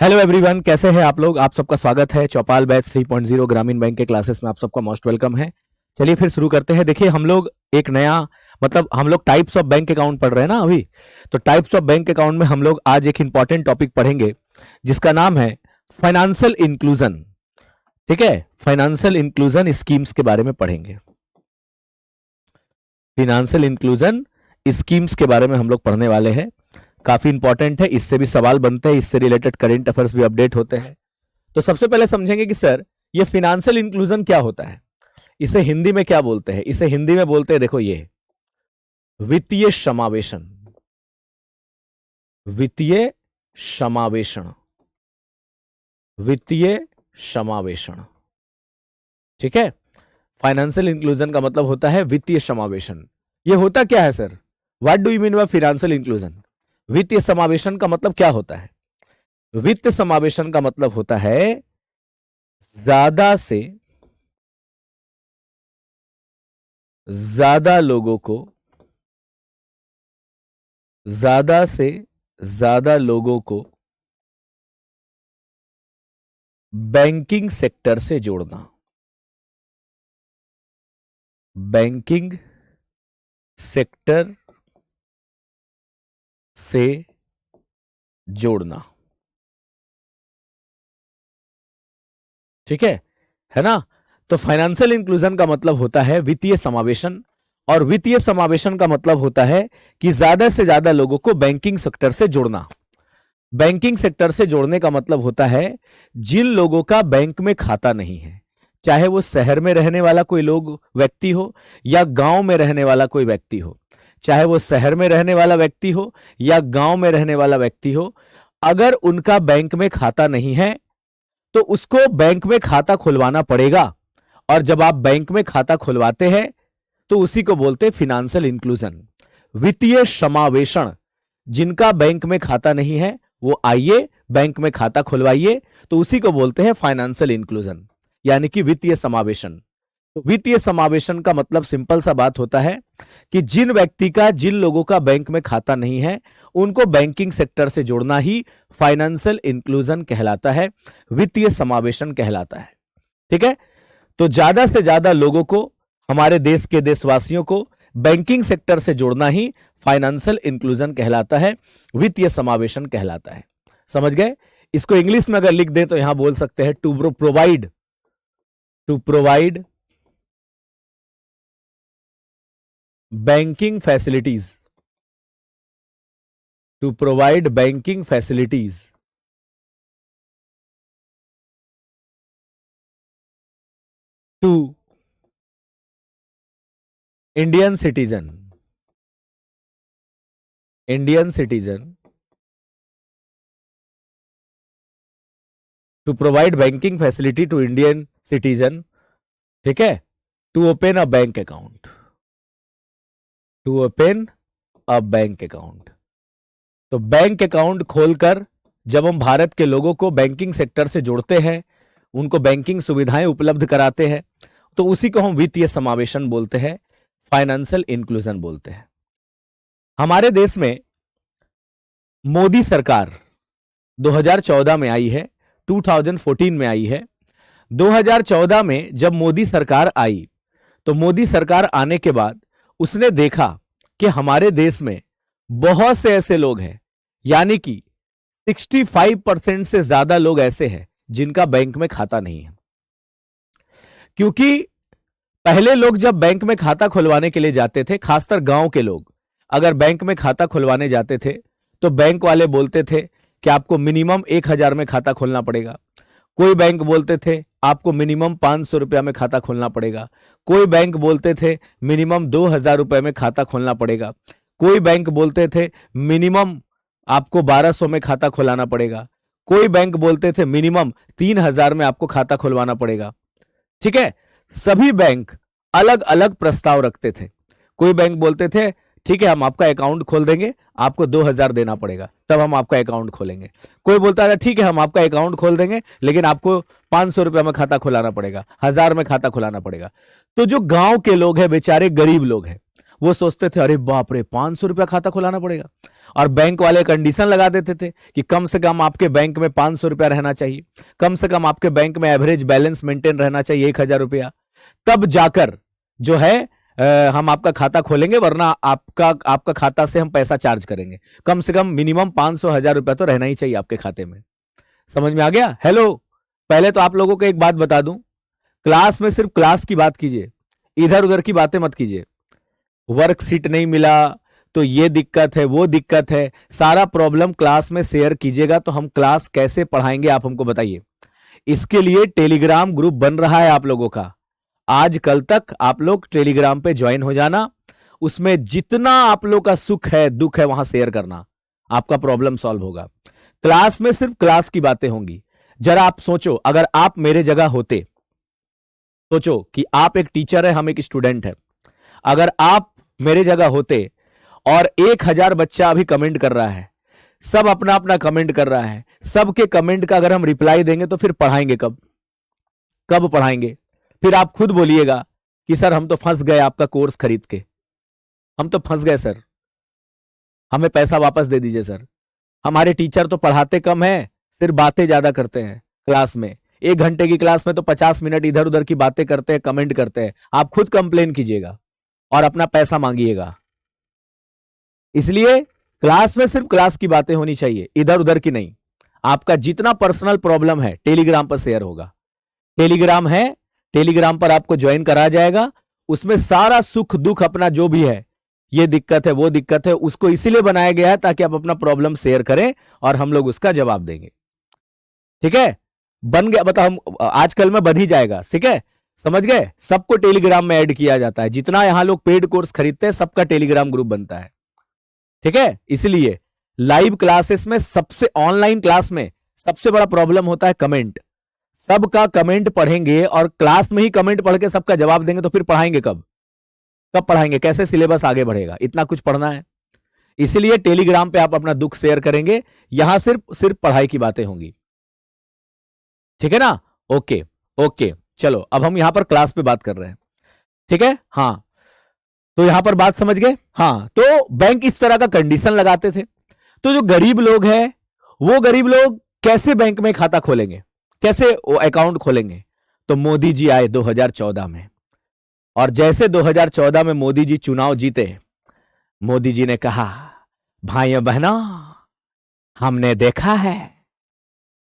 Hello everyone, कैसे हैं आप लोग। आप सबका स्वागत है चौपाल बैच 3.0 ग्रामीण बैंक के क्लासेस में। आप सबका मोस्ट वेलकम है। चलिए फिर शुरू करते हैं। देखिए हम लोग एक नया हम लोग टाइप्स ऑफ बैंक अकाउंट पढ़ रहे हैं ना अभी। तो टाइप्स ऑफ बैंक अकाउंट में हम लोग आज एक इंपॉर्टेंट टॉपिक पढ़ेंगे जिसका नाम है फाइनेंशियल इंक्लूजन। ठीक है, फाइनेंशियल इंक्लूजन स्कीम्स के बारे में पढ़ेंगे। फाइनेंशियल इंक्लूजन स्कीम्स के बारे में हम लोग पढ़ने वाले हैं। काफी इंपॉर्टेंट है, इससे भी सवाल बनते हैं, इससे रिलेटेड करंट अफेयर्स भी अपडेट होते हैं। तो सबसे पहले समझेंगे कि सर ये फाइनेंशियल इंक्लूजन क्या होता है, इसे हिंदी में क्या बोलते हैं। इसे हिंदी में बोलते हैं, देखो ये वित्तीय समावेशन। वित्तीय समावेशन, वित्तीय समावेशन। ठीक है, फाइनेंशियल इंक्लूजन का मतलब होता है वित्तीय समावेशन। ये होता क्या है sir, what do you mean by financial inclusion. वित्तीय समावेशन का मतलब क्या होता है। वित्त समावेशन का मतलब होता है ज्यादा से ज्यादा लोगों को, ज्यादा से ज्यादा लोगों को बैंकिंग सेक्टर से जोड़ना। बैंकिंग सेक्टर से जोड़ना। ठीक है ना। तो फाइनेंशियल इंक्लूजन का मतलब होता है वित्तीय समावेशन, और वित्तीय समावेशन का मतलब होता है कि ज्यादा से ज्यादा लोगों को बैंकिंग सेक्टर से जोड़ना। बैंकिंग सेक्टर से जोड़ने का मतलब होता है जिन लोगों का बैंक में खाता नहीं है, चाहे वो शहर में रहने वाला कोई लोग व्यक्ति हो या गांव में रहने वाला कोई व्यक्ति हो, चाहे वो शहर में रहने वाला व्यक्ति हो या गांव में रहने वाला व्यक्ति हो, अगर उनका बैंक में खाता नहीं है तो उसको बैंक में खाता खुलवाना पड़ेगा। और जब आप बैंक में खाता खुलवाते हैं तो उसी को बोलते हैं फाइनेंशियल इंक्लूजन, वित्तीय समावेशन। जिनका बैंक में खाता नहीं है वो आइए बैंक में खाता खुलवाइए, तो उसी को बोलते हैं फाइनेंशियल इंक्लूजन, यानी कि वित्तीय समावेशन। तो वित्तीय समावेशन का मतलब सिंपल सा बात होता है कि जिन लोगों का बैंक में खाता नहीं है उनको बैंकिंग सेक्टर से जोड़ना ही फाइनेंशियल इंक्लूजन कहलाता है, वित्तीय समावेशन कहलाता है। ठीक है, तो ज्यादा से ज्यादा लोगों को, हमारे देश के देशवासियों को बैंकिंग सेक्टर से जोड़ना ही फाइनेंशियल इंक्लूजन कहलाता है, वित्तीय समावेशन कहलाता है। समझ गए। इसको इंग्लिश में अगर लिख दें तो यहां बोल सकते हैं to provide banking facilities, to provide banking facilities to Indian citizen, to provide banking facility to Indian citizen. ठीक है, to open a bank account, to open a bank account. तो बैंक अकाउंट खोलकर जब हम भारत के लोगों को बैंकिंग सेक्टर से जोड़ते हैं, उनको बैंकिंग सुविधाएं उपलब्ध कराते हैं, तो उसी को हम वित्तीय समावेशन बोलते हैं, फाइनेंशियल इंक्लूजन बोलते हैं। हमारे देश में मोदी सरकार 2014 में आई है, 2014 में आई है। 2014 में जब मोदी सरकार आई तो मोदी सरकार आने के बाद उसने देखा कि हमारे देश में बहुत से ऐसे लोग हैं, यानी कि 65% से ज्यादा लोग ऐसे हैं जिनका बैंक में खाता नहीं है। क्योंकि पहले लोग जब बैंक में खाता खुलवाने के लिए जाते थे, खासकर गांव के लोग अगर बैंक में खाता खुलवाने जाते थे तो बैंक वाले बोलते थे कि आपको मिनिमम 1,000 में खाता खोलना पड़ेगा। कोई बैंक बोलते थे आपको मिनिमम 500 रुपया में खाता खोलना पड़ेगा। कोई बैंक बोलते थे मिनिमम 2,000 रुपए में खाता खोलना पड़ेगा। कोई बैंक बोलते थे मिनिमम आपको 1,200 में खाता खुलाना पड़ेगा। कोई बैंक बोलते थे मिनिमम 3,000 में आपको खाता खुलवाना पड़ेगा। ठीक है, सभी बैंक अलग अलग प्रस्ताव रखते थे। कोई बैंक बोलते थे ठीक है हम आपका अकाउंट खोल देंगे, आपको 2,000 देना पड़ेगा तब हम आपका अकाउंट खोलेंगे। कोई बोलता था ठीक है हम आपका अकाउंट खोल देंगे लेकिन आपको 500 रुपया में खाता खुलाना पड़ेगा, 1,000 में खाता खुलाना पड़ेगा। तो जो गांव के लोग हैं, बेचारे गरीब लोग हैं, वो सोचते थे अरे बाप रे 500 रुपया खाता खुलाना पड़ेगा, और बैंक वाले कंडीशन लगा देते थे कि कम से कम आपके बैंक में 500 रुपया रहना चाहिए, कम से कम आपके बैंक में एवरेज बैलेंस मेंटेन रहना चाहिए 1000 रुपया, तब जाकर जो है हम आपका खाता खोलेंगे, वरना आपका खाता से हम पैसा चार्ज करेंगे। कम से कम मिनिमम 500-1000 रुपया तो रहना ही चाहिए आपके खाते में। समझ में आ गया? हेलो, पहले तो आप लोगों को एक बात बता दूं, क्लास में सिर्फ क्लास की बात कीजिए, इधर उधर की बातें मत कीजिए। वर्कशीट नहीं मिला तो ये दिक्कत है, वो दिक्कत है, सारा प्रॉब्लम क्लास में शेयर कीजिएगा तो हम क्लास कैसे पढ़ाएंगे आप हमको बताइए। इसके लिए टेलीग्राम ग्रुप बन रहा है आप लोगों का, आज कल तक आप लोग टेलीग्राम पे ज्वाइन हो जाना, उसमें जितना आप लोग का सुख है दुख है वहां शेयर करना, आपका प्रॉब्लम सॉल्व होगा। क्लास में सिर्फ क्लास की बातें होंगी। जरा आप सोचो, अगर आप मेरे जगह होते, सोचो कि आप एक टीचर है, हम एक स्टूडेंट है, अगर आप मेरे जगह होते और 1000 बच्चा अभी कमेंट कर रहा है, सब अपना अपना कमेंट कर रहा है, सबके कमेंट का अगर हम रिप्लाई देंगे तो फिर पढ़ाएंगे कब? कब पढ़ाएंगे? फिर आप खुद बोलिएगा कि सर हम तो फंस गए आपका कोर्स खरीद के, हम तो फंस गए सर, हमें पैसा वापस दे दीजिए सर। हमारे टीचर तो पढ़ाते कम है, सिर्फ बातें ज्यादा करते हैं क्लास में, 1 घंटे की क्लास में तो 50 मिनट इधर उधर की बातें करते हैं, कमेंट करते हैं। आप खुद कंप्लेन कीजिएगा और अपना पैसा मांगिएगा। इसलिए क्लास में सिर्फ क्लास की बातें होनी चाहिए, इधर उधर की नहीं। आपका जितना पर्सनल प्रॉब्लम है टेलीग्राम पर शेयर होगा, टेलीग्राम है, टेलीग्राम पर आपको ज्वाइन करा जाएगा, उसमें सारा सुख दुख अपना जो भी है, ये दिक्कत है वो दिक्कत है, उसको इसीलिए बनाया गया है ताकि आप अपना प्रॉब्लम शेयर करें और हम लोग उसका जवाब देंगे। ठीक है? बन गया? बताओ, हम आजकल में बन ही जाएगा। ठीक है, समझ गए? सबको टेलीग्राम में ऐड किया जाता है, जितना यहां लोग पेड कोर्स खरीदते हैं सबका टेलीग्राम ग्रुप बनता है। ठीक है? इसलिए लाइव क्लासेस में, सबसे ऑनलाइन क्लास में सबसे बड़ा प्रॉब्लम होता है कमेंट। सबका कमेंट पढ़ेंगे और क्लास में ही कमेंट पढ़ के सबका जवाब देंगे तो फिर पढ़ाएंगे कब? कब पढ़ाएंगे? कैसे सिलेबस आगे बढ़ेगा? इतना कुछ पढ़ना है। इसलिए टेलीग्राम पे आप अपना दुख शेयर करेंगे, यहां सिर्फ सिर्फ पढ़ाई की बातें होंगी। ठीक है ना? ओके ओके, चलो अब हम यहां पर क्लास पे बात कर रहे हैं। ठीक है? हाँ, तो यहां पर बात समझ गए? हाँ, तो बैंक इस तरह का कंडीशन लगाते थे, तो जो गरीब लोग हैं वो गरीब लोग कैसे बैंक में खाता खोलेंगे, कैसे वो अकाउंट खोलेंगे? तो मोदी जी आए 2014 में, और जैसे 2014 में मोदी जी चुनाव जीते, मोदी जी ने कहा भाइयों बहनों, हमने देखा है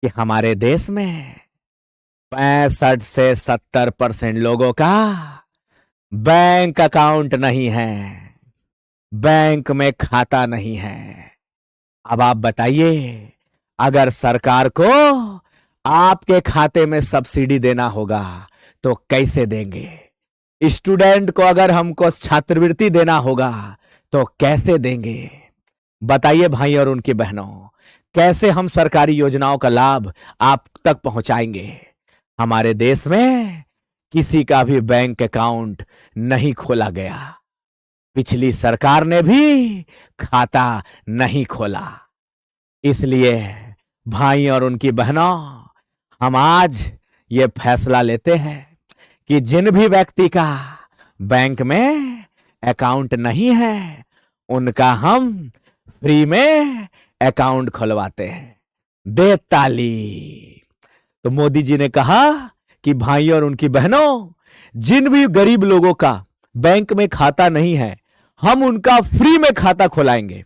कि हमारे देश में 65 से 70% लोगों का बैंक अकाउंट नहीं है, बैंक में खाता नहीं है। अब आप बताइए, अगर सरकार को आपके खाते में सब्सिडी देना होगा तो कैसे देंगे? स्टूडेंट को अगर हमको छात्रवृत्ति देना होगा तो कैसे देंगे? बताइए भाई और उनकी बहनों, कैसे हम सरकारी योजनाओं का लाभ आप तक पहुंचाएंगे? हमारे देश में किसी का भी बैंक अकाउंट नहीं खोला गया, पिछली सरकार ने भी खाता नहीं खोला। इसलिए भाई और उनकी बहनों, हम आज ये फैसला लेते हैं कि जिन भी व्यक्ति का बैंक में अकाउंट नहीं है, उनका हम फ्री में अकाउंट खुलवाते हैं। दे ताली। तो मोदी जी ने कहा कि भाई और उनकी बहनों, जिन भी गरीब लोगों का बैंक में खाता नहीं है, हम उनका फ्री में खाता खुलाएंगे।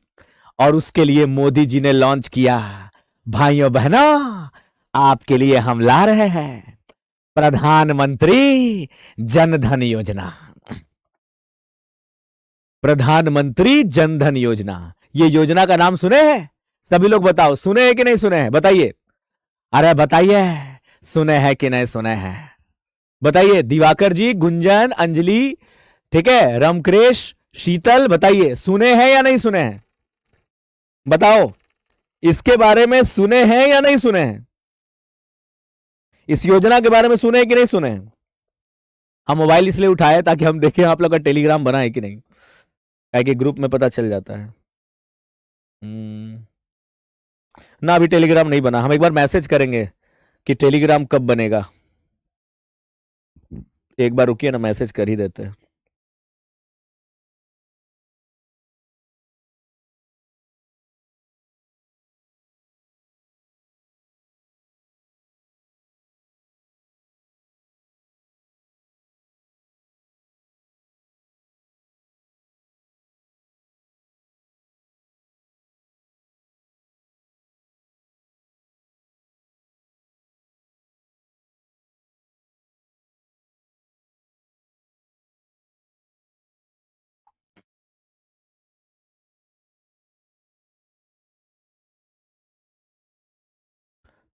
और उसके लिए मोदी जी ने लॉन्च किया, भाइयों बहनों, आपके लिए हम ला रहे हैं प्रधानमंत्री जन धन योजना। प्रधानमंत्री जन धन योजना, ये योजना का नाम सुने हैं? सभी लोग बताओ, सुने हैं कि नहीं सुने हैं? बताइए, अरे बताइए, सुने हैं कि नहीं सुने हैं? बताइए, दिवाकर जी, गुंजन, अंजलि, ठीक है, रामकृष्ण, शीतल, बताइए सुने हैं या नहीं सुने हैं? बताओ, इसके बारे में सुने हैं या नहीं सुने हैं? इस योजना के बारे में सुने हैं कि नहीं सुने हैं? हम मोबाइल इसलिए उठाए ताकि हम देखें आप लोग का टेलीग्राम बना है कि नहीं, ताकि ग्रुप में पता चल जाता है। ना, अभी टेलीग्राम नहीं बना, हम एक बार मैसेज करेंगे कि टेलीग्राम कब बनेगा। एक बार रुकिए ना, मैसेज कर ही देते हैं।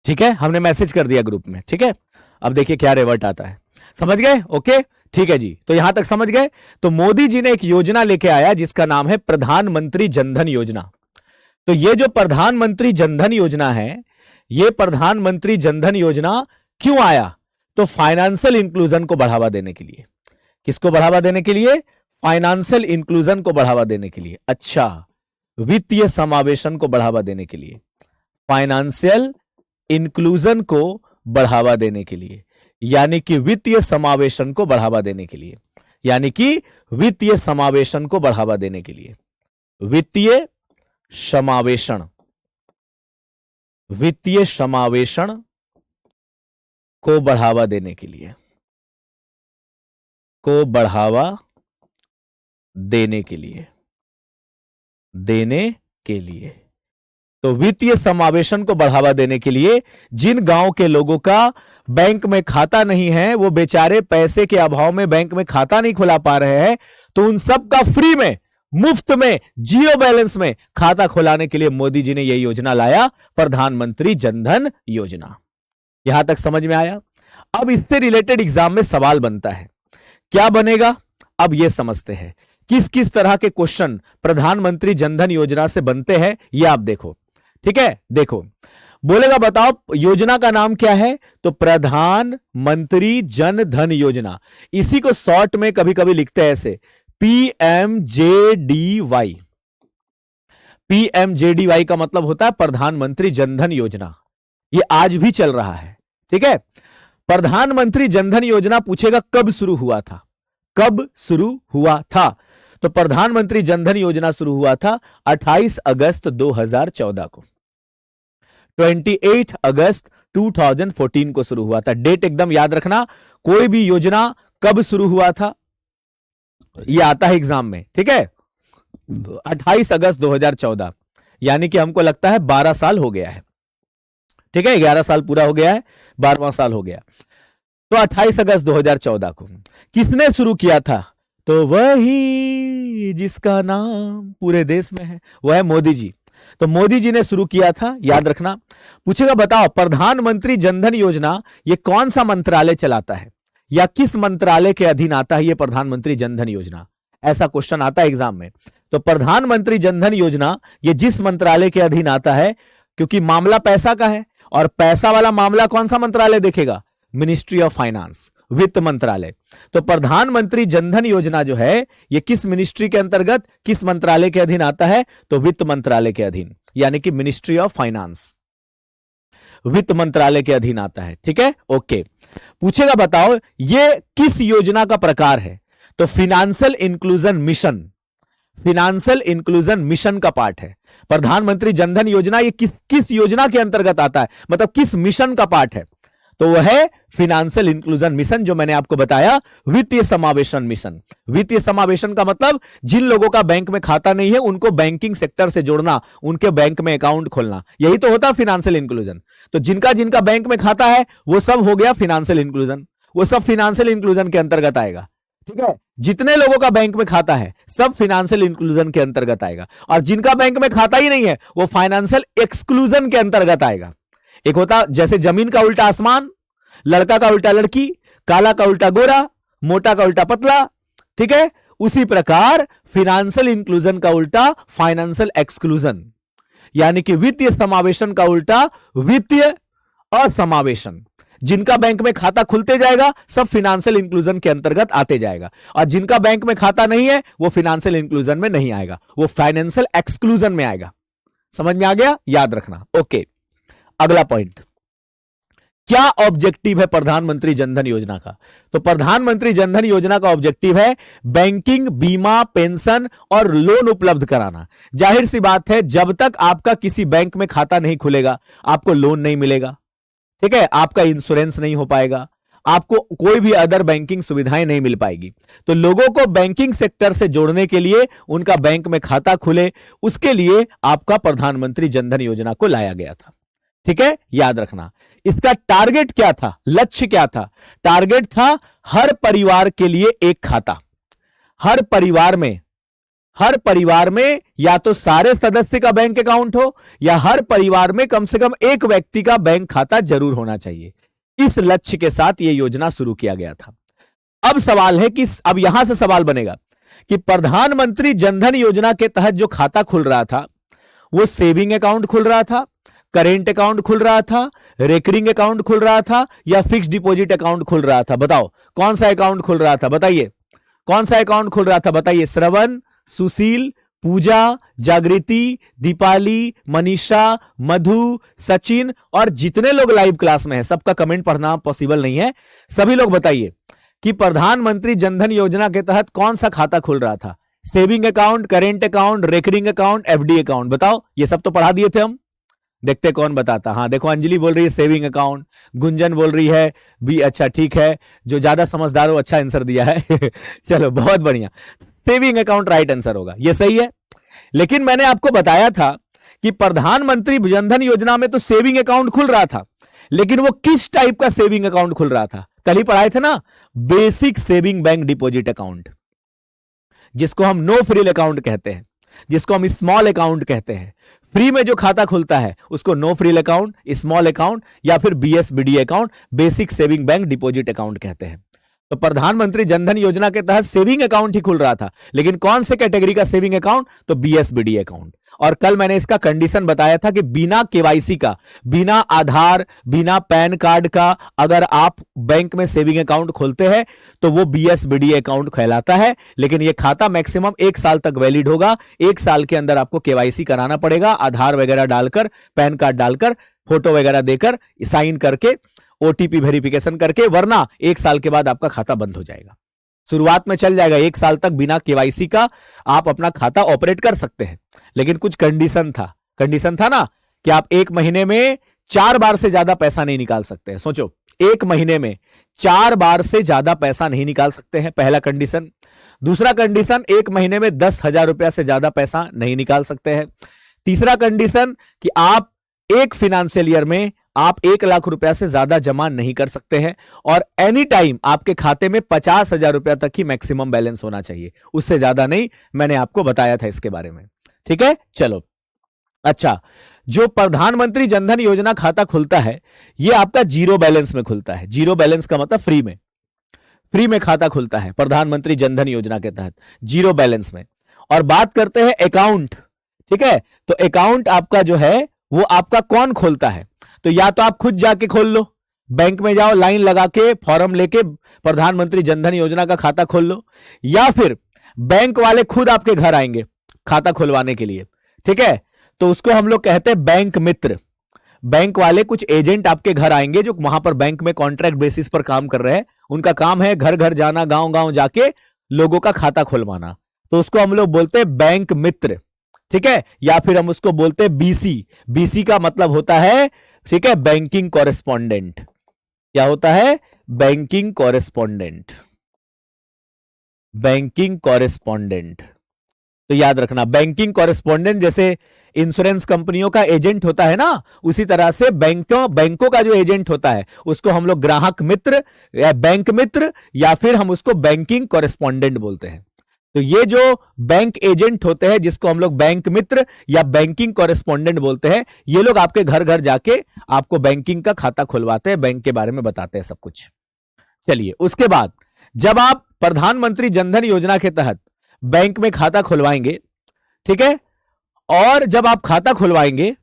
ठीक है, हमने मैसेज कर दिया ग्रुप में। ठीक है, अब देखिए क्या रिवर्ट आता है। समझ गए? ओके, ठीक है जी, तो यहां तक समझ गए। तो मोदी जी ने एक योजना लेके आया जिसका नाम है प्रधानमंत्री जनधन योजना। तो ये जो प्रधानमंत्री जनधन योजना है, ये प्रधानमंत्री जनधन योजना क्यों आया? तो फाइनेंशियल इंक्लूजन को बढ़ावा देने के लिए। किसको बढ़ावा देने के लिए? फाइनेंशियल इंक्लूजन को बढ़ावा देने के लिए। अच्छा, वित्तीय समावेशन को बढ़ावा देने के लिए, फाइनेंशियल इंक्लूजन को बढ़ावा देने के लिए, यानी कि वित्तीय समावेशन को बढ़ावा देने के लिए, यानी कि वित्तीय समावेशन को बढ़ावा देने के लिए, वित्तीय समावेशन, वित्तीय समावेशन को बढ़ावा देने के लिए, को बढ़ावा देने के लिए, देने के लिए। तो वित्तीय समावेशन को बढ़ावा देने के लिए जिन गांव के लोगों का बैंक में खाता नहीं है, वो बेचारे पैसे के अभाव में बैंक में खाता नहीं खुला पा रहे हैं, तो उन सब का फ्री में, मुफ्त में, जीरो बैलेंस में खाता खुलाने के लिए मोदी जी ने यह योजना लाया, प्रधानमंत्री जनधन योजना। यहां तक समझ में आया? अब इससे रिलेटेड एग्जाम में सवाल बनता है, क्या बनेगा? अब यह समझते हैं किस किस तरह के क्वेश्चन प्रधानमंत्री जनधन योजना से बनते हैं, यह आप देखो। ठीक है, देखो, बोलेगा बताओ योजना का नाम क्या है? तो प्रधानमंत्री जन धन योजना। इसी को शॉर्ट में कभी कभी लिखते हैं ऐसे, PMJDY। PMJDY का मतलब होता है प्रधानमंत्री जनधन योजना। ये आज भी चल रहा है। ठीक है, प्रधानमंत्री जनधन योजना पूछेगा कब शुरू हुआ था, कब शुरू हुआ था? तो प्रधानमंत्री जनधन योजना शुरू हुआ था 28 अगस्त 2014 को, 28 अगस्त 2014 को शुरू हुआ था। डेट एकदम याद रखना, कोई भी योजना कब शुरू हुआ था यह आता है एग्जाम में। ठीक है, 28 अगस्त 2014, यानी कि हमको लगता है 12 साल हो गया है। ठीक है, 11 साल पूरा हो गया है, 12वां साल हो गया। तो 28 अगस्त 2014 को किसने शुरू किया था? तो वही जिसका नाम पूरे देश में है, वह है मोदी जी। तो मोदी जी ने शुरू किया था, याद रखना। पूछेगा बताओ प्रधानमंत्री जनधन योजना ये कौन सा मंत्रालय चलाता है, या किस मंत्रालय के अधीन आता है ये प्रधानमंत्री जनधन योजना? ऐसा क्वेश्चन आता है एग्जाम में। तो प्रधानमंत्री जनधन योजना ये जिस मंत्रालय के अधीन आता है, क्योंकि मामला पैसा का है, और पैसा वाला मामला कौन सा मंत्रालय देखेगा? मिनिस्ट्री ऑफ फाइनेंस, वित्त मंत्रालय। तो प्रधानमंत्री जनधन योजना जो है ये किस मिनिस्ट्री के अंतर्गत, किस मंत्रालय के अधीन आता है? तो वित्त मंत्रालय के अधीन, यानी कि मिनिस्ट्री ऑफ फाइनेंस, वित्त मंत्रालय के अधीन आता है। ठीक है, ओके। पूछेगा बताओ ये किस योजना का प्रकार है? तो financial inclusion mission, financial inclusion mission का पार्ट है। प्रधानमंत्री जनधन योजना ये किस योजना के अंतर्गत आता है, मतलब किस मिशन का पार्ट है? तो वह है फिनेंशियल इंक्लूजन मिशन, जो मैंने आपको बताया, वित्तीय समावेशन मिशन। वित्तीय समावेशन का मतलब जिन लोगों का बैंक में खाता नहीं है उनको बैंकिंग सेक्टर से जोड़ना, उनके बैंक में अकाउंट खोलना, यही तो होता है फिनेंशियल इंक्लूजन। तो जिनका जिनका बैंक में खाता है वो सब हो गया फिनेंशियल इंक्लूजन, वो सब फिनेंशियल इंक्लूजन के अंतर्गत आएगा। ठीक है, जितने लोगों का बैंक में खाता है सब फिनेंशियल इंक्लूजन के अंतर्गत आएगा, और जिनका बैंक में खाता ही नहीं है वो फाइनेंशियल एक्सक्लूजन के अंतर्गत आएगा। एक होता जैसे जमीन का उल्टा आसमान, लड़का का उल्टा लड़की, काला का उल्टा गोरा, मोटा का उल्टा पतला। ठीक है, उसी प्रकार फिनेंशियल इंक्लूजन का उल्टा फाइनेंशियल एक्सक्लूजन, यानी कि वित्तीय समावेशन का उल्टा वित्तीय असमावेशन। जिनका बैंक में खाता खुलते जाएगा सब फिनेंशियल इंक्लूजन के अंतर्गत आते जाएगा, और जिनका बैंक में खाता नहीं है वो फिनेंशियल इंक्लूजन में नहीं आएगा, वो फाइनेंशियल एक्सक्लूजन में आएगा। समझ में आ गया? याद रखना। ओके, अगला पॉइंट, क्या ऑब्जेक्टिव है प्रधानमंत्री जनधन योजना का? तो प्रधानमंत्री जनधन योजना का ऑब्जेक्टिव है बैंकिंग, बीमा, पेंशन और लोन उपलब्ध कराना। जाहिर सी बात है, जब तक आपका किसी बैंक में खाता नहीं खुलेगा आपको लोन नहीं मिलेगा। ठीक है, आपका इंश्योरेंस नहीं हो पाएगा, आपको कोई भी अदर बैंकिंग सुविधाएं नहीं मिल पाएगी। तो लोगों को बैंकिंग सेक्टर से जोड़ने के लिए, उनका बैंक में खाता खुले, उसके लिए आपका प्रधानमंत्री जनधन योजना को लाया गया था। ठीक है, याद रखना। इसका टारगेट क्या था, लक्ष्य क्या था? टारगेट था हर परिवार के लिए एक खाता, हर परिवार में हर परिवार में या तो सारे सदस्य का बैंक अकाउंट हो या हर परिवार में कम से कम एक व्यक्ति का बैंक खाता जरूर होना चाहिए। इस लक्ष्य के साथ यह योजना शुरू किया गया था। अब सवाल है कि अब यहां से सवाल बनेगा कि प्रधानमंत्री जनधन योजना के तहत जो खाता खुल रहा था वो सेविंग अकाउंट खुल रहा था, करेंट अकाउंट खुल रहा था, रेकरिंग अकाउंट खुल रहा था या फिक्स डिपॉजिट अकाउंट खुल रहा था? बताओ कौन सा अकाउंट खुल रहा था, बताइए कौन सा अकाउंट खुल रहा था, बताइए। श्रवण, सुशील, पूजा, जागृति, दीपाली, मनीषा, मधु, सचिन और जितने लोग लाइव क्लास में हैं सबका कमेंट पढ़ना पॉसिबल नहीं है। सभी लोग बताइए कि प्रधानमंत्री जनधन योजना के तहत कौन सा खाता खुल रहा था? Saving account, current account, recurring account, FD account? बताओ, ये सब तो पढ़ा दिए थे हम। देखते कौन बताता। हाँ देखो, अंजलि बोल रही है सेविंग अकाउंट, गुंजन बोल रही है भी। अच्छा ठीक है, जो ज्यादा समझदार हो अच्छा आंसर दिया है चलो बहुत बढ़िया, सेविंग अकाउंट राइट आंसर होगा, ये सही है। लेकिन मैंने आपको बताया था कि प्रधानमंत्री जनधन योजना में तो सेविंग अकाउंट खुल रहा था, लेकिन वो किस टाइप का सेविंग अकाउंट खुल रहा था? कल ही पढ़ाए थे ना, basic saving bank deposit account, जिसको हम नो फ्रिल अकाउंट कहते हैं, जिसको हम स्मॉल अकाउंट कहते हैं। फ्री में जो खाता खुलता है उसको no frill account, small account या फिर BSBD account, basic saving bank deposit account कहते हैं। तो प्रधानमंत्री जनधन योजना के तहत सेविंग अकाउंट ही खुल रहा था, लेकिन कौन से कैटेगरी का सेविंग अकाउंट? तो बीएसबीडी अकाउंट। और कल मैंने इसका कंडीशन बताया था कि बिना केवाईसी का, बिना आधार, बिना पैन कार्ड का अगर आप बैंक में सेविंग अकाउंट खोलते हैं तो वो बीएसबीडी अकाउंट कहलाता है। लेकिन ये खाता मैक्सिमम 1 साल तक वैलिड होगा। 1 साल के अंदर आपको केवाईसी कराना पड़ेगा, आधार वगैरह डालकर, पैन कार्ड डालकर, फोटो वगैरह देकर, साइन करके, ओटीपी वेरिफिकेशन करके, वरना 1 साल के बाद आपका खाता बंद हो जाएगा। शुरुआत में चल जाएगा 1 साल तक बिना केवाईसी का आप अपना खाता ऑपरेट कर सकते हैं, लेकिन कुछ कंडीशन था ना कि आप 1 महीने में 4 बार से ज्यादा पैसा नहीं निकाल सकते हैं। सोचो, 1 महीने में 4 बार से ज्यादा पैसा नहीं निकाल सकते हैं, पहला कंडीशन। दूसरा कंडीशन, 1 महीने में 10,000 रुपया से ज्यादा पैसा नहीं निकाल सकते हैं। तीसरा कंडीशन कि आप एक फाइनेंशियल ईयर में आप 1 लाख रुपया से ज्यादा जमा नहीं कर सकते हैं, और एनी टाइम आपके खाते में 50,000 रुपया तक ही मैक्सिमम बैलेंस होना चाहिए, उससे ज्यादा नहीं। मैंने आपको बताया था इसके बारे में, ठीक है। चलो, अच्छा, जो प्रधानमंत्री जनधन योजना खाता खुलता है ये आपका जीरो बैलेंस में खुलता है। जीरो बैलेंस का मतलब फ्री में खाता खुलता है प्रधानमंत्री जनधन योजना के तहत, जीरो बैलेंस में। और बात करते हैं अकाउंट, ठीक है। तो अकाउंट आपका जो है वो आपका कौन खोलता है? तो या तो आप खुद जाके खोल लो, बैंक में जाओ, लाइन लगा के फॉर्म लेके प्रधानमंत्री जनधन योजना का खाता खोल लो, या फिर बैंक वाले खुद आपके घर आएंगे खाता खुलवाने के लिए, ठीक है। तो उसको हम लोग कहते हैं बैंक मित्र। बैंक वाले कुछ एजेंट आपके घर आएंगे जो वहां पर बैंक में कॉन्ट्रैक्ट बेसिस पर काम कर रहे हैं, उनका काम है घर घर जाना, गांव गांव जाके लोगों का खाता खुलवाना। तो उसको हम लोग बोलते हैं बैंक मित्र, ठीक है। या फिर हम उसको बोलते हैं बीसी। बीसी का मतलब होता है, ठीक है, बैंकिंग कॉरेस्पॉन्डेंट। क्या होता है? Banking correspondent, banking correspondent. तो याद रखना, बैंकिंग कॉरेस्पॉन्डेंट जैसे इंश्योरेंस कंपनियों का एजेंट होता है ना, उसी तरह से बैंकों का जो एजेंट होता है उसको हम लोग ग्राहक मित्र या बैंक मित्र या फिर हम उसको बैंकिंग कॉरेस्पॉन्डेंट बोलते हैं। तो ये जो बैंक एजेंट होते हैं जिसको हम लोग बैंक मित्र या बैंकिंग कॉरेस्पॉन्डेंट बोलते हैं, ये लोग आपके घर घर जाके आपको बैंकिंग का खाता खुलवाते हैं, बैंक के बारे में बताते हैं सब कुछ। चलिए, उसके बाद जब आप प्रधानमंत्री जनधन योजना के तहत बैंक में खाता खुलवाएंगे, ठीक है, और जब आप खाता खुलवाएंगे,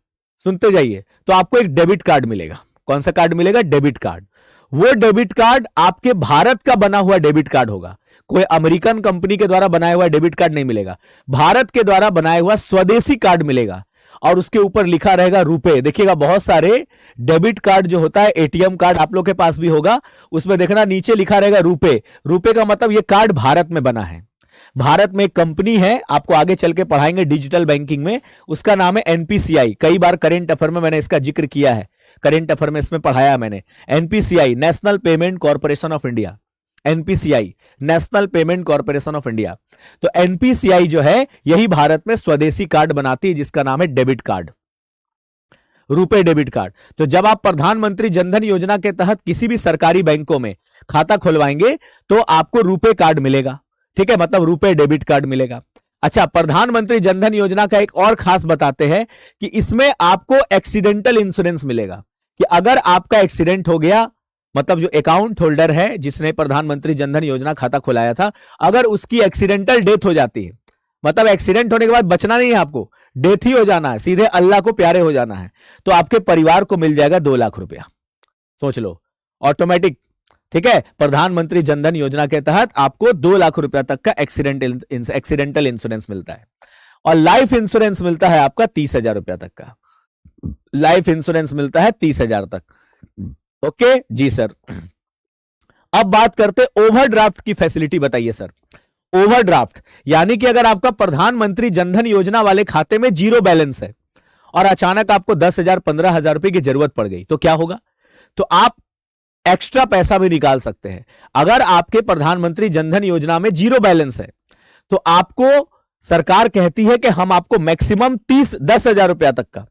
सुनते जाइए, तो आपको एक डेबिट कार्ड मिलेगा। कौन सा कार्ड मिलेगा? Debit card. वो डेबिट कार्ड आपके भारत का बना हुआ डेबिट कार्ड होगा, कोई अमेरिकन कंपनी के द्वारा बनाया हुआ डेबिट कार्ड नहीं मिलेगा, भारत के द्वारा बनाया हुआ स्वदेशी कार्ड मिलेगा। और उसके ऊपर लिखा रहेगा रुपए। देखिएगा, बहुत सारे डेबिट कार्ड जो होता है, एटीएम कार्ड आप लोग के पास भी होगा, उसमें देखना नीचे लिखा रहेगा रुपए। रुपए का मतलब ये कार्ड भारत में बना है। भारत में एक कंपनी है, आपको आगे चल के पढ़ाएंगे डिजिटल बैंकिंग में, उसका नाम है एनपीसीआई। कई बार करंट अफेयर में मैंने इसका जिक्र किया है, करंट अफेयर में इसमें पढ़ाया मैंने। NPCI, national payment corporation of India, NPCI, national payment corporation of India. तो एनपीसीआई जो है यही भारत में स्वदेशी कार्ड बनाती है जिसका नाम है डेबिट कार्ड, रुपए डेबिट कार्ड। तो जब आप प्रधानमंत्री जनधन योजना के तहत किसी भी सरकारी बैंकों में खाता खुलवाएंगे तो आपको रुपए कार्ड मिलेगा, ठीक है, मतलब रुपए डेबिट कार्ड मिलेगा। अच्छा, प्रधानमंत्री जनधन योजना का एक और खास बताते हैं कि इसमें आपको एक्सीडेंटल इंश्योरेंस मिलेगा कि अगर आपका एक्सीडेंट हो गया, मतलब जो अकाउंट होल्डर है जिसने प्रधानमंत्री जनधन योजना खाता खुलाया था, अगर उसकी एक्सीडेंटल डेथ हो जाती है, मतलब एक्सीडेंट होने के बाद बचना नहीं है, आपको डेथ ही हो जाना है, सीधे अल्लाह को प्यारे हो जाना है, तो आपके परिवार को मिल जाएगा 2 लाख रुपया। सोच लो, ऑटोमेटिक। ठीक है, प्रधानमंत्री जनधन योजना के तहत आपको 2 लाख रुपया तक का एक्सीडेंटल इंश्योरेंस मिलता है। और लाइफ इंश्योरेंस मिलता है आपका 30,000 रुपया तक का। लाइफ इंश्योरेंस मिलता है 30,000 तक। ओके जी सर। अब बात करते ओवरड्राफ्ट की फैसिलिटी बताइए सर। ओवरड्राफ्ट यानी कि अगर आपका प्रधानमंत्री जनधन योजना वाले खाते में 0 बैलेंस है और अचानक आपको 10,000 15,000 रुपए की जरूरत पड़ गई, तो क्या होगा? तो आप एक्स्ट्रा पैसा भी निकाल सकते हैं। अगर आपके प्रधानमंत्री जनधन योजना में 0 बैलेंस है तो आपको सरकार कहती है कि हम आपको मैक्सिमम 10,000 रुपया तक का,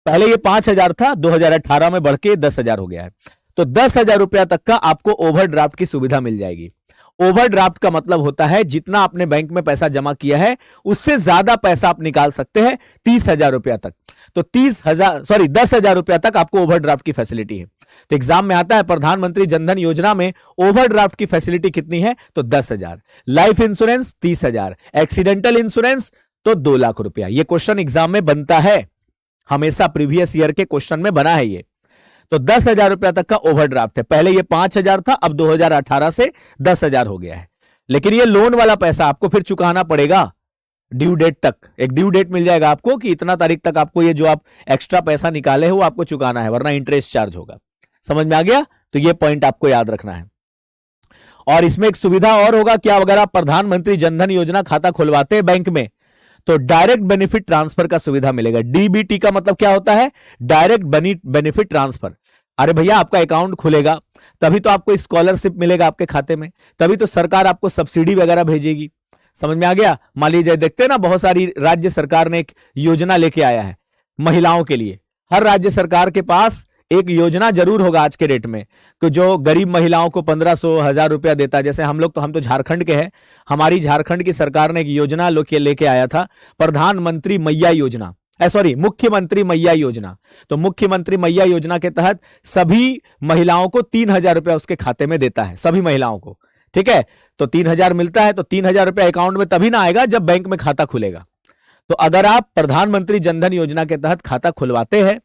पहले ये 5,000 था, 2018 में बढ़ के 10,000 हो गया है, तो 10,000 रुपया तक का आपको ओवरड्राफ्ट की सुविधा मिल जाएगी। ओवरड्राफ्ट का मतलब होता है जितना आपने बैंक में पैसा जमा किया है उससे ज्यादा पैसा आप निकाल सकते हैं 30,000 रुपया तक। तो 10,000 रुपया तक आपको ओवरड्राफ्ट की फैसिलिटी है। तो एग्जाम में आता है प्रधानमंत्री जनधन योजना में ओवरड्राफ्ट की फैसिलिटी कितनी है, तो 10,000। लाइफ इंश्योरेंस 30,000, एक्सीडेंटल इंश्योरेंस तो 2 लाख रुपया। यह क्वेश्चन एग्जाम में बनता है, हमेशा प्रीवियस ईयर के क्वेश्चन में बना है ये। तो 10,000 रुपया तक का ओवरड्राफ्ट है। पहले ये 5,000 था, अब 2018 से 10,000 हो गया है। लेकिन ये लोन वाला पैसा आपको फिर चुकाना पड़ेगा ड्यू डेट तक। एक ड्यू डेट मिल जाएगा आपको कि इतना तारीख तक आपको ये जो आप एक्स्ट्रा पैसा निकाले हो आपको चुकाना है, वरना इंटरेस्ट चार्ज होगा। समझ में आ गया? तो ये पॉइंट आपको याद रखना है। और इसमें एक सुविधा और होगा क्या, अगर आप प्रधानमंत्री जनधन योजना खाता खुलवाते हैं बैंक में तो डायरेक्ट बेनिफिट ट्रांसफर का सुविधा मिलेगा। डीबीटी का मतलब क्या होता है? Direct benefit transfer. अरे भैया, आपका अकाउंट खुलेगा तभी तो आपको स्कॉलरशिप मिलेगा आपके खाते में, तभी तो सरकार आपको सब्सिडी वगैरह भेजेगी। समझ में आ गया? मान लीजिए, देखते हैं ना, बहुत सारी राज्य सरकार ने एक योजना लेके आया है महिलाओं के लिए। हर राज्य सरकार के पास एक योजना जरूर होगा आज के डेट में कि जो गरीब महिलाओं को 1,500 1,000 रुपया देता है। जैसे हम तो झारखंड के हैं, हमारी झारखंड की सरकार ने एक योजना लेके आया था, प्रधानमंत्री मैया योजना, मुख्यमंत्री मैया योजना। तो मुख्यमंत्री मैया योजना के तहत सभी महिलाओं को 3,000 रुपया उसके खाते में देता है, सभी महिलाओं को। ठीक है, तो 3,000 मिलता है, तो 3,000 रुपया अकाउंट में तभी ना आएगा जब बैंक में खाता खुलेगा। तो अगर आप प्रधानमंत्री जनधन योजना के तहत खाता खुलवाते हैं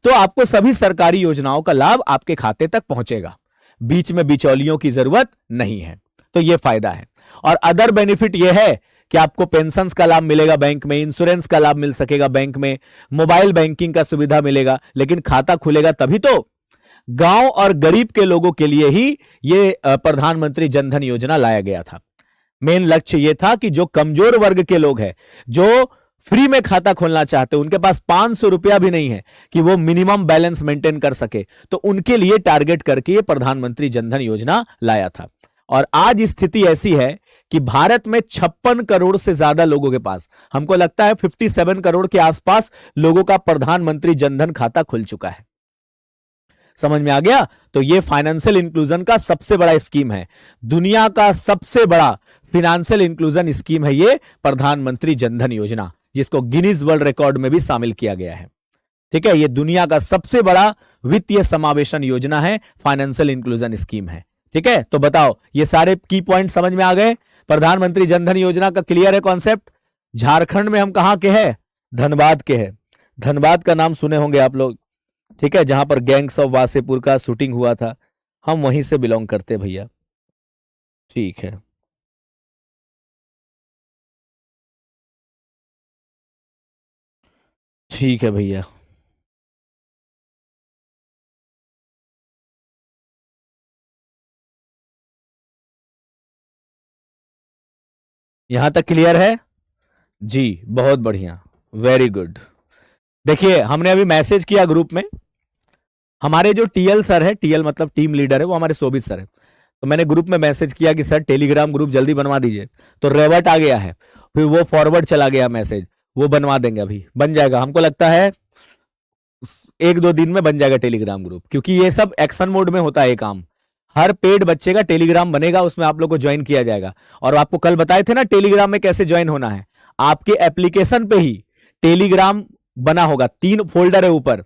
तो आपको सभी सरकारी योजनाओं का लाभ आपके खाते तक पहुंचेगा, बीच में बिचौलियों की जरूरत नहीं है। तो यह फायदा है। और अदर बेनिफिट यह है कि आपको पेंशन का लाभ मिलेगा बैंक में, इंश्योरेंस का लाभ मिल सकेगा बैंक में, मोबाइल बैंकिंग का सुविधा मिलेगा। लेकिन खाता खुलेगा तभी तो। गांव और गरीब के लोगों के लिए ही यह प्रधानमंत्री जनधन योजना लाया गया था। मेन लक्ष्य यह था कि जो कमजोर वर्ग के लोग हैं, जो फ्री में खाता खोलना चाहते हैं, उनके पास 500 रुपया भी नहीं है कि वो मिनिमम बैलेंस मेंटेन कर सके, तो उनके लिए टारगेट करके ये प्रधानमंत्री जनधन योजना लाया था। और आज स्थिति ऐसी है कि भारत में 56 करोड़ से ज्यादा लोगों के पास, हमको लगता है 57 करोड़ के आसपास लोगों का प्रधानमंत्री जनधन खाता खुल चुका है। समझ में आ गया? तो ये फाइनेंशियल इंक्लूजन का सबसे बड़ा स्कीम है, दुनिया का सबसे बड़ा फाइनेंशियल इंक्लूजन स्कीम है ये प्रधानमंत्री जनधन योजना, जिसको गिनीज वर्ल्ड रिकॉर्ड में भी शामिल किया गया है। ठीक है, ये दुनिया का सबसे बड़ा वित्तीय समावेशन योजना है, फाइनेंशियल इंक्लूजन स्कीम है। ठीक है, तो बताओ, ये सारे की पॉइंट समझ में आ गए? प्रधानमंत्री जनधन योजना का क्लियर है कॉन्सेप्ट? झारखंड में हम कहां के हैं? धनबाद के हैं। धनबाद का नाम सुने होंगे आप लोग। ठीक है, जहां पर गैंग्स ऑफ वासेपुर का शूटिंग हुआ था, हम वहीं से बिलोंग करते भैया। ठीक है, ठीक है भैया। यहां तक क्लियर है जी? बहुत बढ़िया, वेरी गुड। देखिए, हमने अभी मैसेज किया ग्रुप में, हमारे जो टीएल सर है, टीएल मतलब टीम लीडर है, वो हमारे शोभित सर है। तो मैंने ग्रुप में मैसेज किया कि सर टेलीग्राम ग्रुप जल्दी बनवा दीजिए, तो रेवर्ट आ गया है, फिर वो फॉरवर्ड चला गया मैसेज, वो बनवा देंगे, अभी बन जाएगा। हमको लगता है 1-2 दिन में बन जाएगा टेलीग्राम ग्रुप, क्योंकि ये सब एक्शन मोड में होता है ये काम। हर पेड बच्चे का टेलीग्राम बनेगा, उसमें आप लोग को ज्वाइन किया जाएगा। और आपको कल बताए थे ना टेलीग्राम में कैसे ज्वाइन होना है, आपके एप्लीकेशन पे ही टेलीग्राम बना होगा, 3 फोल्डर है ऊपर,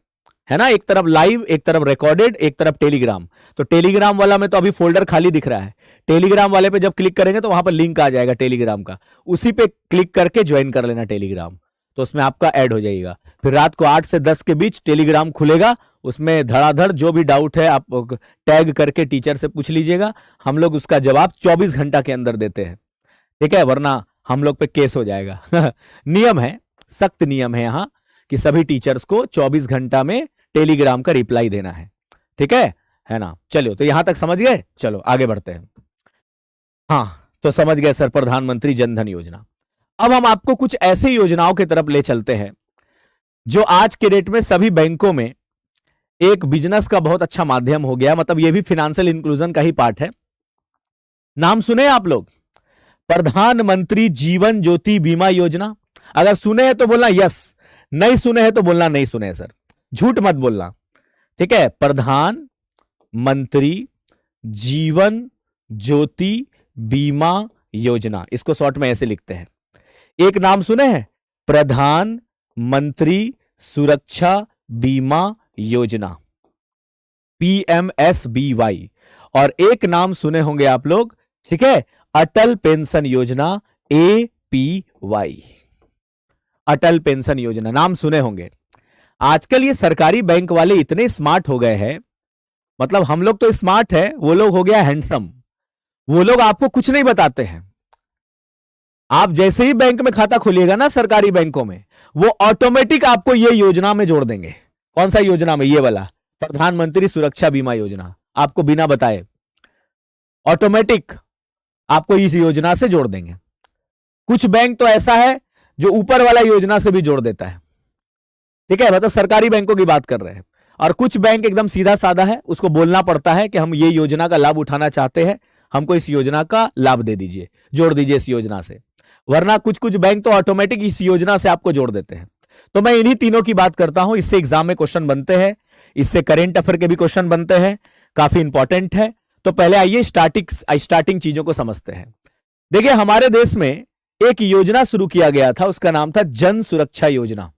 है ना, एक तरफ लाइव, एक तरफ रिकॉर्डेड, एक तरफ टेलीग्राम। तो टेलीग्राम वाला में तो अभी फोल्डर खाली दिख रहा है, टेलीग्राम वाले पे जब क्लिक करेंगे तो वहां पर लिंक आ जाएगा टेलीग्राम का, उसी पे क्लिक करके ज्वाइन कर लेना टेलीग्राम, तो उसमें आपका ऐड हो जाएगा। फिर रात को 8 से 10 के बीच टेलीग्राम खुलेगा, उसमें धड़ाधड़ जो भी डाउट है आप टैग करके टीचर से पूछ लीजिएगा, हम लोग उसका जवाब 24 घंटा के अंदर देते हैं, ठीक है, वरना हम लोग पे केस हो जाएगा। नियम है, सख्त नियम है यहाँ कि सभी टीचर्स को 24 घंटा में टेलीग्राम का रिप्लाई देना है, ठीक है ना। चलो, तो यहां तक समझ गए, चलो आगे बढ़ते हैं। हाँ, तो समझ गए सर प्रधानमंत्री जनधन योजना। अब हम आपको कुछ ऐसी योजनाओं की तरफ ले चलते हैं जो आज के डेट में सभी बैंकों में एक बिजनेस का बहुत अच्छा माध्यम हो गया, मतलब ये भी फाइनेंशियल इंक्लूजन का ही पार्ट है। नाम सुने आप लोग, प्रधानमंत्री जीवन ज्योति बीमा योजना? अगर सुने हैं तो बोलना यस, नहीं सुने हैं तो बोलना नहीं सुने हैं सर, झूठ मत बोलना, ठीक है। प्रधानमंत्री जीवन ज्योति बीमा योजना, इसको शॉर्ट में ऐसे लिखते हैं। एक नाम सुने हैं, प्रधानमंत्री सुरक्षा बीमा योजना, PMSBY, और एक नाम सुने होंगे आप लोग, ठीक है, अटल पेंशन योजना, APY। अटल पेंशन योजना नाम सुने होंगे। आजकल ये सरकारी बैंक वाले इतने स्मार्ट हो गए हैं, मतलब हम लोग तो स्मार्ट है, वो लोग हो गया हैंडसम। वो लोग आपको कुछ नहीं बताते हैं, आप जैसे ही बैंक में खाता खोलिएगा ना सरकारी बैंकों में, वो ऑटोमेटिक आपको ये योजना में जोड़ देंगे। कौन सा योजना में? ये वाला प्रधानमंत्री सुरक्षा बीमा योजना, आपको बिना बताए ऑटोमेटिक आपको इस योजना से जोड़ देंगे। कुछ बैंक तो ऐसा है जो ऊपर वाला योजना से भी जोड़ देता है, ठीक है, मतलब सरकारी बैंकों की बात कर रहे हैं। और कुछ बैंक एकदम सीधा साधा है, उसको बोलना पड़ता है कि हम ये योजना का लाभ उठाना चाहते हैं, हमको इस योजना का लाभ दे दीजिए, जोड़ दीजिए इस योजना से। वरना कुछ कुछ बैंक तो ऑटोमेटिक इस योजना से आपको जोड़ देते हैं। तो मैं इन्हीं तीनों की बात करता हूं, इससे एग्जाम में क्वेश्चन बनते हैं, इससे करेंट अफेयर के भी क्वेश्चन बनते हैं, काफी इंपॉर्टेंट है। तो पहले आइए स्टार्टिंग चीजों को समझते हैं। देखिए, हमारे देश में एक योजना शुरू किया गया था, उसका नाम था जन सुरक्षा योजना।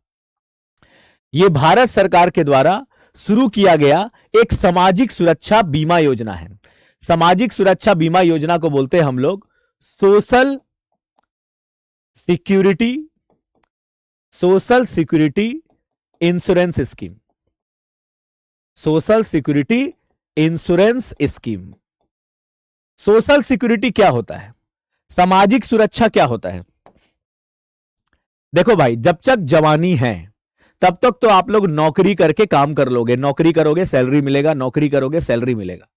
यह भारत सरकार के द्वारा शुरू किया गया एक सामाजिक सुरक्षा बीमा योजना है। सामाजिक सुरक्षा बीमा योजना को बोलते हैं हम लोग social security insurance scheme. Social security insurance scheme. Social security क्या होता है, सामाजिक सुरक्षा क्या होता है? देखो भाई, जब तक जवानी है तब तक तो आप लोग नौकरी करके काम कर लोगे, नौकरी करोगे सैलरी मिलेगा, नौकरी करोगे सैलरी मिलेगा।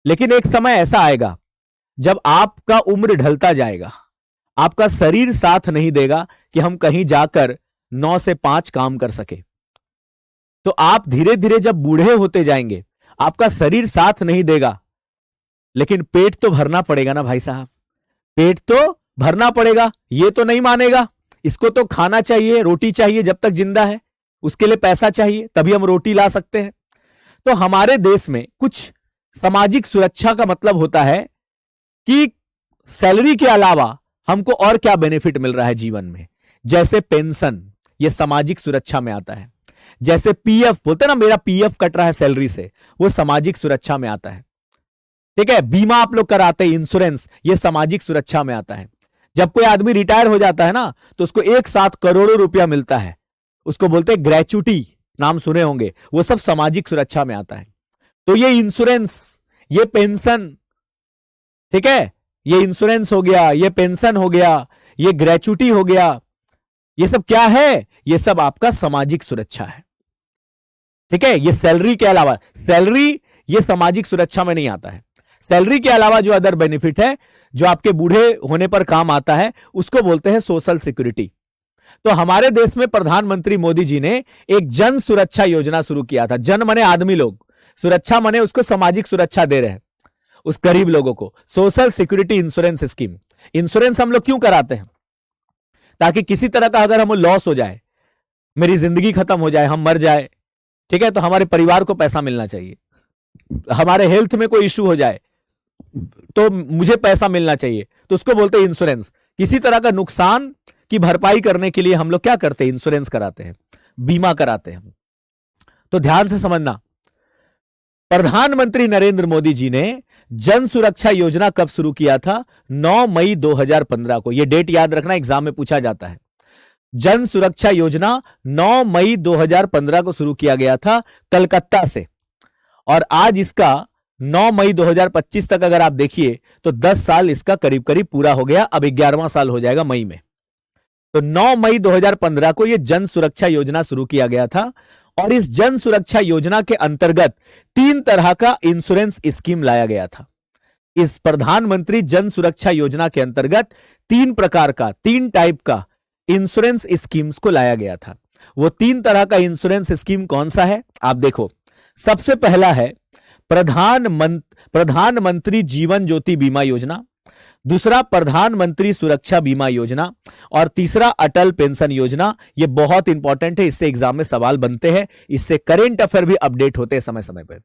लेकिन एक समय ऐसा आएगा जब आपका उम्र ढलता जाएगा, आपका शरीर साथ नहीं देगा कि हम कहीं जाकर 9 से 5 काम कर सके। तो आप धीरे धीरे जब बूढ़े होते जाएंगे, आपका शरीर साथ नहीं देगा, लेकिन पेट तो भरना पड़ेगा ना भाई साहब, पेट तो भरना पड़ेगा, ये तो नहीं मानेगा, इसको तो खाना चाहिए, रोटी चाहिए, जब तक जिंदा है उसके लिए पैसा चाहिए, तभी हम रोटी ला सकते हैं। तो हमारे देश में कुछ सामाजिक सुरक्षा का मतलब होता है कि सैलरी के अलावा हमको और क्या बेनिफिट मिल रहा है जीवन में। जैसे पेंशन, यह सामाजिक सुरक्षा में आता है। जैसे पीएफ बोलते हैं ना, मेरा पीएफ कट रहा है सैलरी से, वो सामाजिक सुरक्षा में आता है, ठीक है। बीमा आप लोग कराते हैं, इंश्योरेंस, ये सामाजिक सुरक्षा में आता है। जब कोई आदमी रिटायर हो जाता है ना, तो उसको एक साथ करोड़ों रुपया मिलता है, उसको बोलते हैं ग्रेच्युटी, नाम सुने होंगे, वो सब सामाजिक सुरक्षा में आता है। तो ये इंश्योरेंस, ये पेंशन, ठीक है, ये इंश्योरेंस हो गया, ये पेंशन हो गया, ये ग्रेच्युटी हो गया, ये सब क्या है? ये सब आपका सामाजिक सुरक्षा है, ठीक है। ये सैलरी के अलावा, सैलरी ये सामाजिक सुरक्षा में नहीं आता है। सैलरी के अलावा जो अदर बेनिफिट है, जो आपके बूढ़े होने पर काम आता है, उसको बोलते हैं सोशल सिक्योरिटी। तो हमारे देश में प्रधानमंत्री मोदी जी ने एक जन सुरक्षा योजना शुरू किया था। जन माने आदमी लोग, सुरक्षा माने उसको सामाजिक सुरक्षा दे रहे हैं उस गरीब लोगों को। Social security insurance scheme. Insurance हम लोग क्यों कराते हैं? ताकि किसी तरह का अगर हमें लॉस हो जाए, मेरी जिंदगी खत्म हो जाए, हम मर जाए, ठीक है, तो हमारे परिवार को पैसा मिलना चाहिए। हमारे हेल्थ में कोई इश्यू हो जाए तो मुझे पैसा मिलना चाहिए, तो उसको बोलते हैं इंश्योरेंस। किसी तरह का नुकसान, की भरपाई करने के लिए हम लोग क्या करते हैं? इंश्योरेंस कराते हैं, बीमा कराते हैं। तो ध्यान से समझना, प्रधानमंत्री नरेंद्र मोदी जी ने जन सुरक्षा योजना कब शुरू किया था? 9 मई 2015 को। यह डेट याद रखना, एग्जाम में पूछा जाता है। जन सुरक्षा योजना 9 मई 2015 को शुरू किया गया था कलकत्ता से, और आज इसका 9 मई 2025 तक अगर आप देखिए तो 10 साल इसका करीब करीब पूरा हो गया। अब 11वां साल हो जाएगा मई में। तो 9 मई 2015 को यह जन सुरक्षा योजना शुरू किया गया था, और इस जन सुरक्षा योजना के अंतर्गत 3 तरह का इंश्योरेंस स्कीम लाया गया था। इस प्रधानमंत्री जन सुरक्षा योजना के अंतर्गत 3 प्रकार का, 3 टाइप का इंश्योरेंस स्कीम्स को लाया गया था। वो 3 तरह का इंश्योरेंस स्कीम कौन सा है? आप देखो, सबसे पहला है प्रधानमंत्री जीवन ज्योति बीमा योजना, दूसरा प्रधानमंत्री सुरक्षा बीमा योजना, और तीसरा अटल पेंशन योजना। ये बहुत इंपॉर्टेंट है, इससे एग्जाम में सवाल बनते हैं, इससे करेंट अफेयर भी अपडेट होते हैं समय समय पर।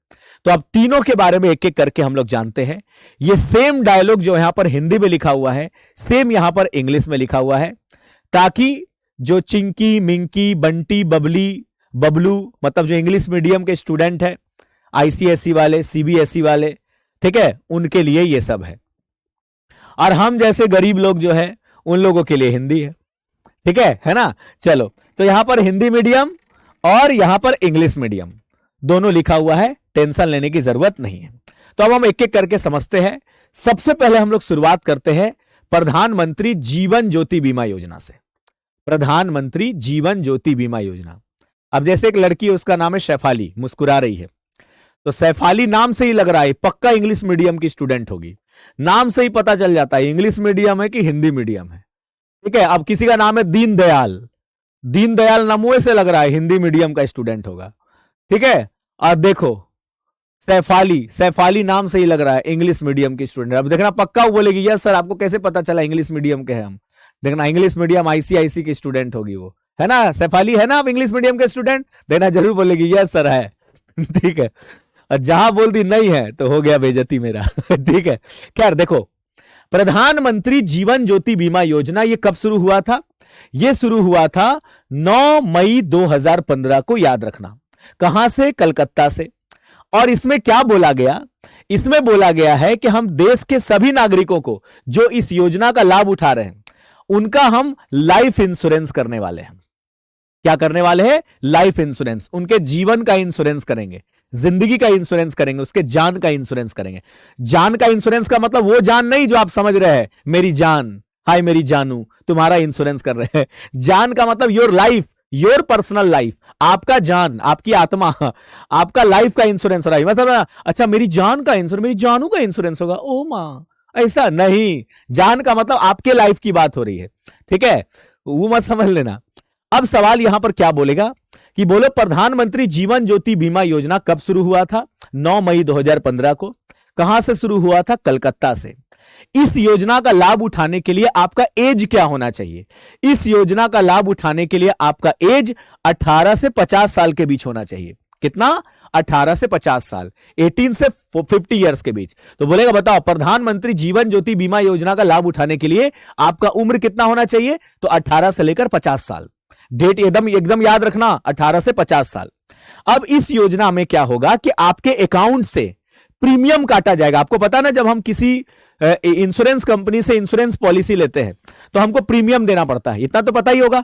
तो अब तीनों के बारे में एक एक करके हम लोग जानते हैं। ये सेम डायलॉग जो यहां पर हिंदी में लिखा हुआ है, सेम यहां पर इंग्लिश में लिखा हुआ है, ताकि जो चिंकी, मिंकी, बंटी, बबली, बबलू, मतलब जो इंग्लिश मीडियम के स्टूडेंट है, आईसीएसई वाले, सीबीएसई वाले, ठीक है, उनके लिए ये सब है। और हम जैसे गरीब लोग जो है, उन लोगों के लिए हिंदी है, ठीक है ना। चलो, तो यहां पर हिंदी मीडियम और यहां पर इंग्लिश मीडियम दोनों लिखा हुआ है, टेंशन लेने की जरूरत नहीं है। तो अब हम एक एक करके समझते हैं। सबसे पहले हम लोग शुरुआत करते हैं प्रधानमंत्री जीवन ज्योति बीमा योजना से। प्रधानमंत्री जीवन ज्योति बीमा योजना। अब जैसे एक लड़की है, उसका नाम है शेफाली, मुस्कुरा रही है, तो शेफाली नाम से ही लग रहा है पक्का इंग्लिश मीडियम की स्टूडेंट होगी। नाम से ही पता चल जाता है इंग्लिश मीडियम है कि हिंदी मीडियम है, ठीक है। अब किसी का नाम है दीनदयाल, दीनदयाल नामुए से लग रहा है हिंदी मीडियम का स्टूडेंट होगा, ठीक है। और देखो सैफाली, सैफाली नाम से ही लग रहा है इंग्लिश मीडियम की स्टूडेंट। अब देखना पक्का वो बोलेगी यस सर, आपको कैसे पता चला इंग्लिश मीडियम के हैं हम? देखना इंग्लिश मीडियम आईसीआईसी की स्टूडेंट होगी वो, है ना। सैफाली है ना आप इंग्लिश मीडियम के स्टूडेंट? देखना जरूर बोलेगी यस सर है ठीक है। और जहां बोल दी नहीं है तो हो गया बेइज्जती मेरा ठीक है। खैर देखो, प्रधानमंत्री जीवन ज्योति बीमा योजना ये कब शुरू हुआ था? ये शुरू हुआ था 9 मई 2015 को, याद रखना। कहां से? कलकत्ता से। और इसमें क्या बोला गया? इसमें बोला गया है कि हम देश के सभी नागरिकों को जो इस योजना का लाभ उठा रहे हैं, उनका हम लाइफ इंश्योरेंस करने वाले हैं। क्या करने वाले हैं? Life insurance. उनके जीवन का इंश्योरेंस करेंगे, जिंदगी का इंश्योरेंस करेंगे, उसके जान का इंश्योरेंस करेंगे। जान का इंश्योरेंस का मतलब वो जान नहीं जो आप समझ रहे हैं, मेरी जान, हाय मेरी जानू, तुम्हारा इंश्योरेंस कर रहे हैं। जान का मतलब your life, your personal life, आपका जान, आपकी आत्मा, आपका लाइफ का इंश्योरेंस हो रहा है। मतलब अच्छा मेरी जान का इंश्योरेंस, मेरी जानू का इंश्योरेंस होगा, ओ मां, ऐसा नहीं। जान का मतलब आपके लाइफ की बात हो रही है, ठीक है, वो मत समझ लेना। अब सवाल यहां पर क्या बोलेगा कि बोलो प्रधानमंत्री जीवन ज्योति बीमा योजना कब शुरू हुआ था? 9 मई 2015 को। कहां से शुरू हुआ था? कलकत्ता से। इस योजना का लाभ उठाने के लिए आपका एज क्या होना चाहिए? इस योजना का लाभ उठाने के लिए आपका एज 18 से 50 साल के बीच होना चाहिए। कितना? 18 से 50 साल, 18 से 50 इयर्स के बीच। तो बोलेगा बताओ प्रधानमंत्री जीवन ज्योति बीमा योजना का लाभ उठाने के लिए आपका उम्र कितना होना चाहिए? तो 18 से लेकर 50 साल। डेट एकदम एकदम याद रखना, 18 से 50 साल। अब इस योजना में क्या होगा कि आपके अकाउंट से प्रीमियम काटा जाएगा। आपको पता ना, जब हम किसी इंश्योरेंस कंपनी से इंश्योरेंस पॉलिसी लेते हैं तो हमको प्रीमियम देना पड़ता है, इतना तो पता ही होगा।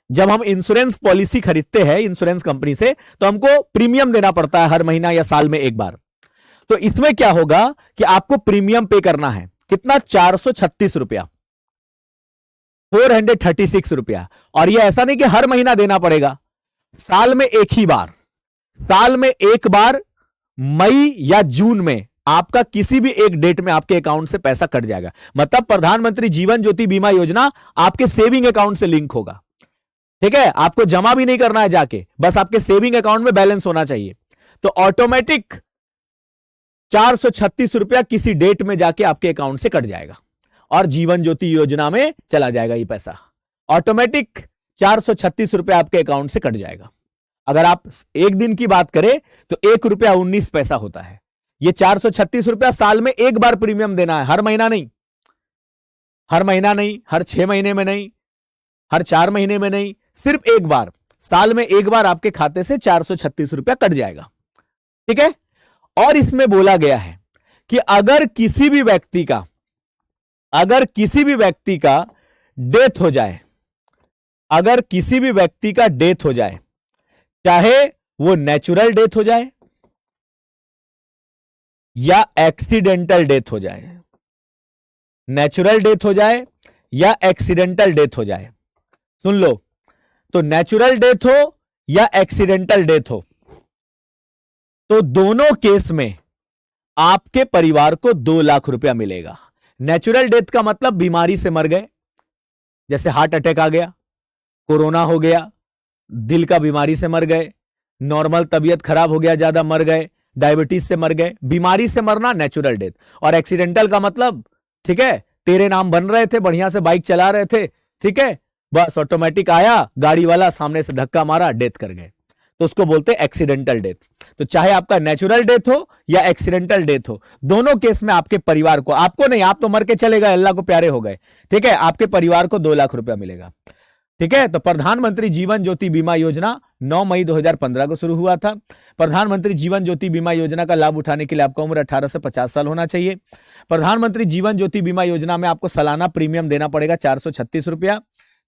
जब हम इंश्योरेंस पॉलिसी खरीदते हैं इंश्योरेंस कंपनी से तो हमको प्रीमियम देना पड़ता है हर महीना या साल में एक बार। तो इसमें क्या होगा कि आपको प्रीमियम पे करना है। कितना? 436 रुपया, 436 रुपया। और यह ऐसा नहीं कि हर महीना देना पड़ेगा, साल में एक ही बार, साल में एक बार मई या जून में आपका किसी भी एक डेट में आपके अकाउंट से पैसा कट जाएगा। मतलब प्रधानमंत्री जीवन ज्योति बीमा योजना आपके सेविंग अकाउंट से लिंक होगा, ठीक है। आपको जमा भी नहीं करना है जाके, बस आपके सेविंग अकाउंट में बैलेंस होना चाहिए। तो ऑटोमेटिक 436 रुपया किसी डेट में जाके आपके अकाउंट से कट जाएगा और जीवन ज्योति योजना में चला जाएगा। ये पैसा ऑटोमेटिक 436 रुपया आपके अकाउंट से कट जाएगा। अगर आप एक दिन की बात करें तो 1 रुपया 19 पैसा होता है। ये 436 रुपया साल में एक बार प्रीमियम देना है, हर महीना नहीं, हर महीना नहीं, हर 6 महीने में नहीं, हर 4 महीने में नहीं, सिर्फ एक बार, साल में एक बार आपके खाते से 436 रुपया कट जाएगा। ठीक है। और इसमें बोला गया है कि अगर किसी भी व्यक्ति का डेथ हो जाए, अगर किसी भी व्यक्ति का डेथ हो जाए, चाहे वो नेचुरल डेथ हो जाए या एक्सीडेंटल डेथ हो जाए, नेचुरल डेथ हो जाए या एक्सीडेंटल डेथ हो जाए, सुन लो, तो नेचुरल डेथ हो या एक्सीडेंटल डेथ हो, तो दोनों केस में आपके परिवार को 2 लाख रुपया मिलेगा। नेचुरल डेथ का मतलब बीमारी से मर गए, जैसे हार्ट अटैक आ गया, कोरोना हो गया, दिल का बीमारी से मर गए, नॉर्मल तबीयत खराब हो गया, ज्यादा मर गए, डायबिटीज से मर गए, बीमारी से मरना नेचुरल डेथ। और एक्सीडेंटल का मतलब, ठीक है, तेरे नाम बन रहे थे, बढ़िया से बाइक चला रहे थे, ठीक है, बस ऑटोमेटिक आया गाड़ी वाला, सामने से धक्का मारा, डेथ कर गए, तो उसको बोलते हैं एक्सीडेंटल डेथ। तो चाहे आपका नेचुरल डेथ हो या एक्सीडेंटल डेथ हो, दोनों केस में आपके परिवार को, आपको नहीं, आप तो मर के चले गए, अल्लाह को प्यारे हो गए, ठीक है, आपके परिवार को 2 लाख रुपया मिलेगा। ठीक है। तो प्रधानमंत्री जीवन ज्योति बीमा योजना 9 मई 2015 को शुरू हुआ था। प्रधानमंत्री जीवन ज्योति बीमा योजना का लाभ उठाने के लिए आपका उम्र 18 से 50 साल होना चाहिए। प्रधानमंत्री जीवन ज्योति बीमा योजना में आपको सालाना प्रीमियम देना पड़ेगा 436 रुपया।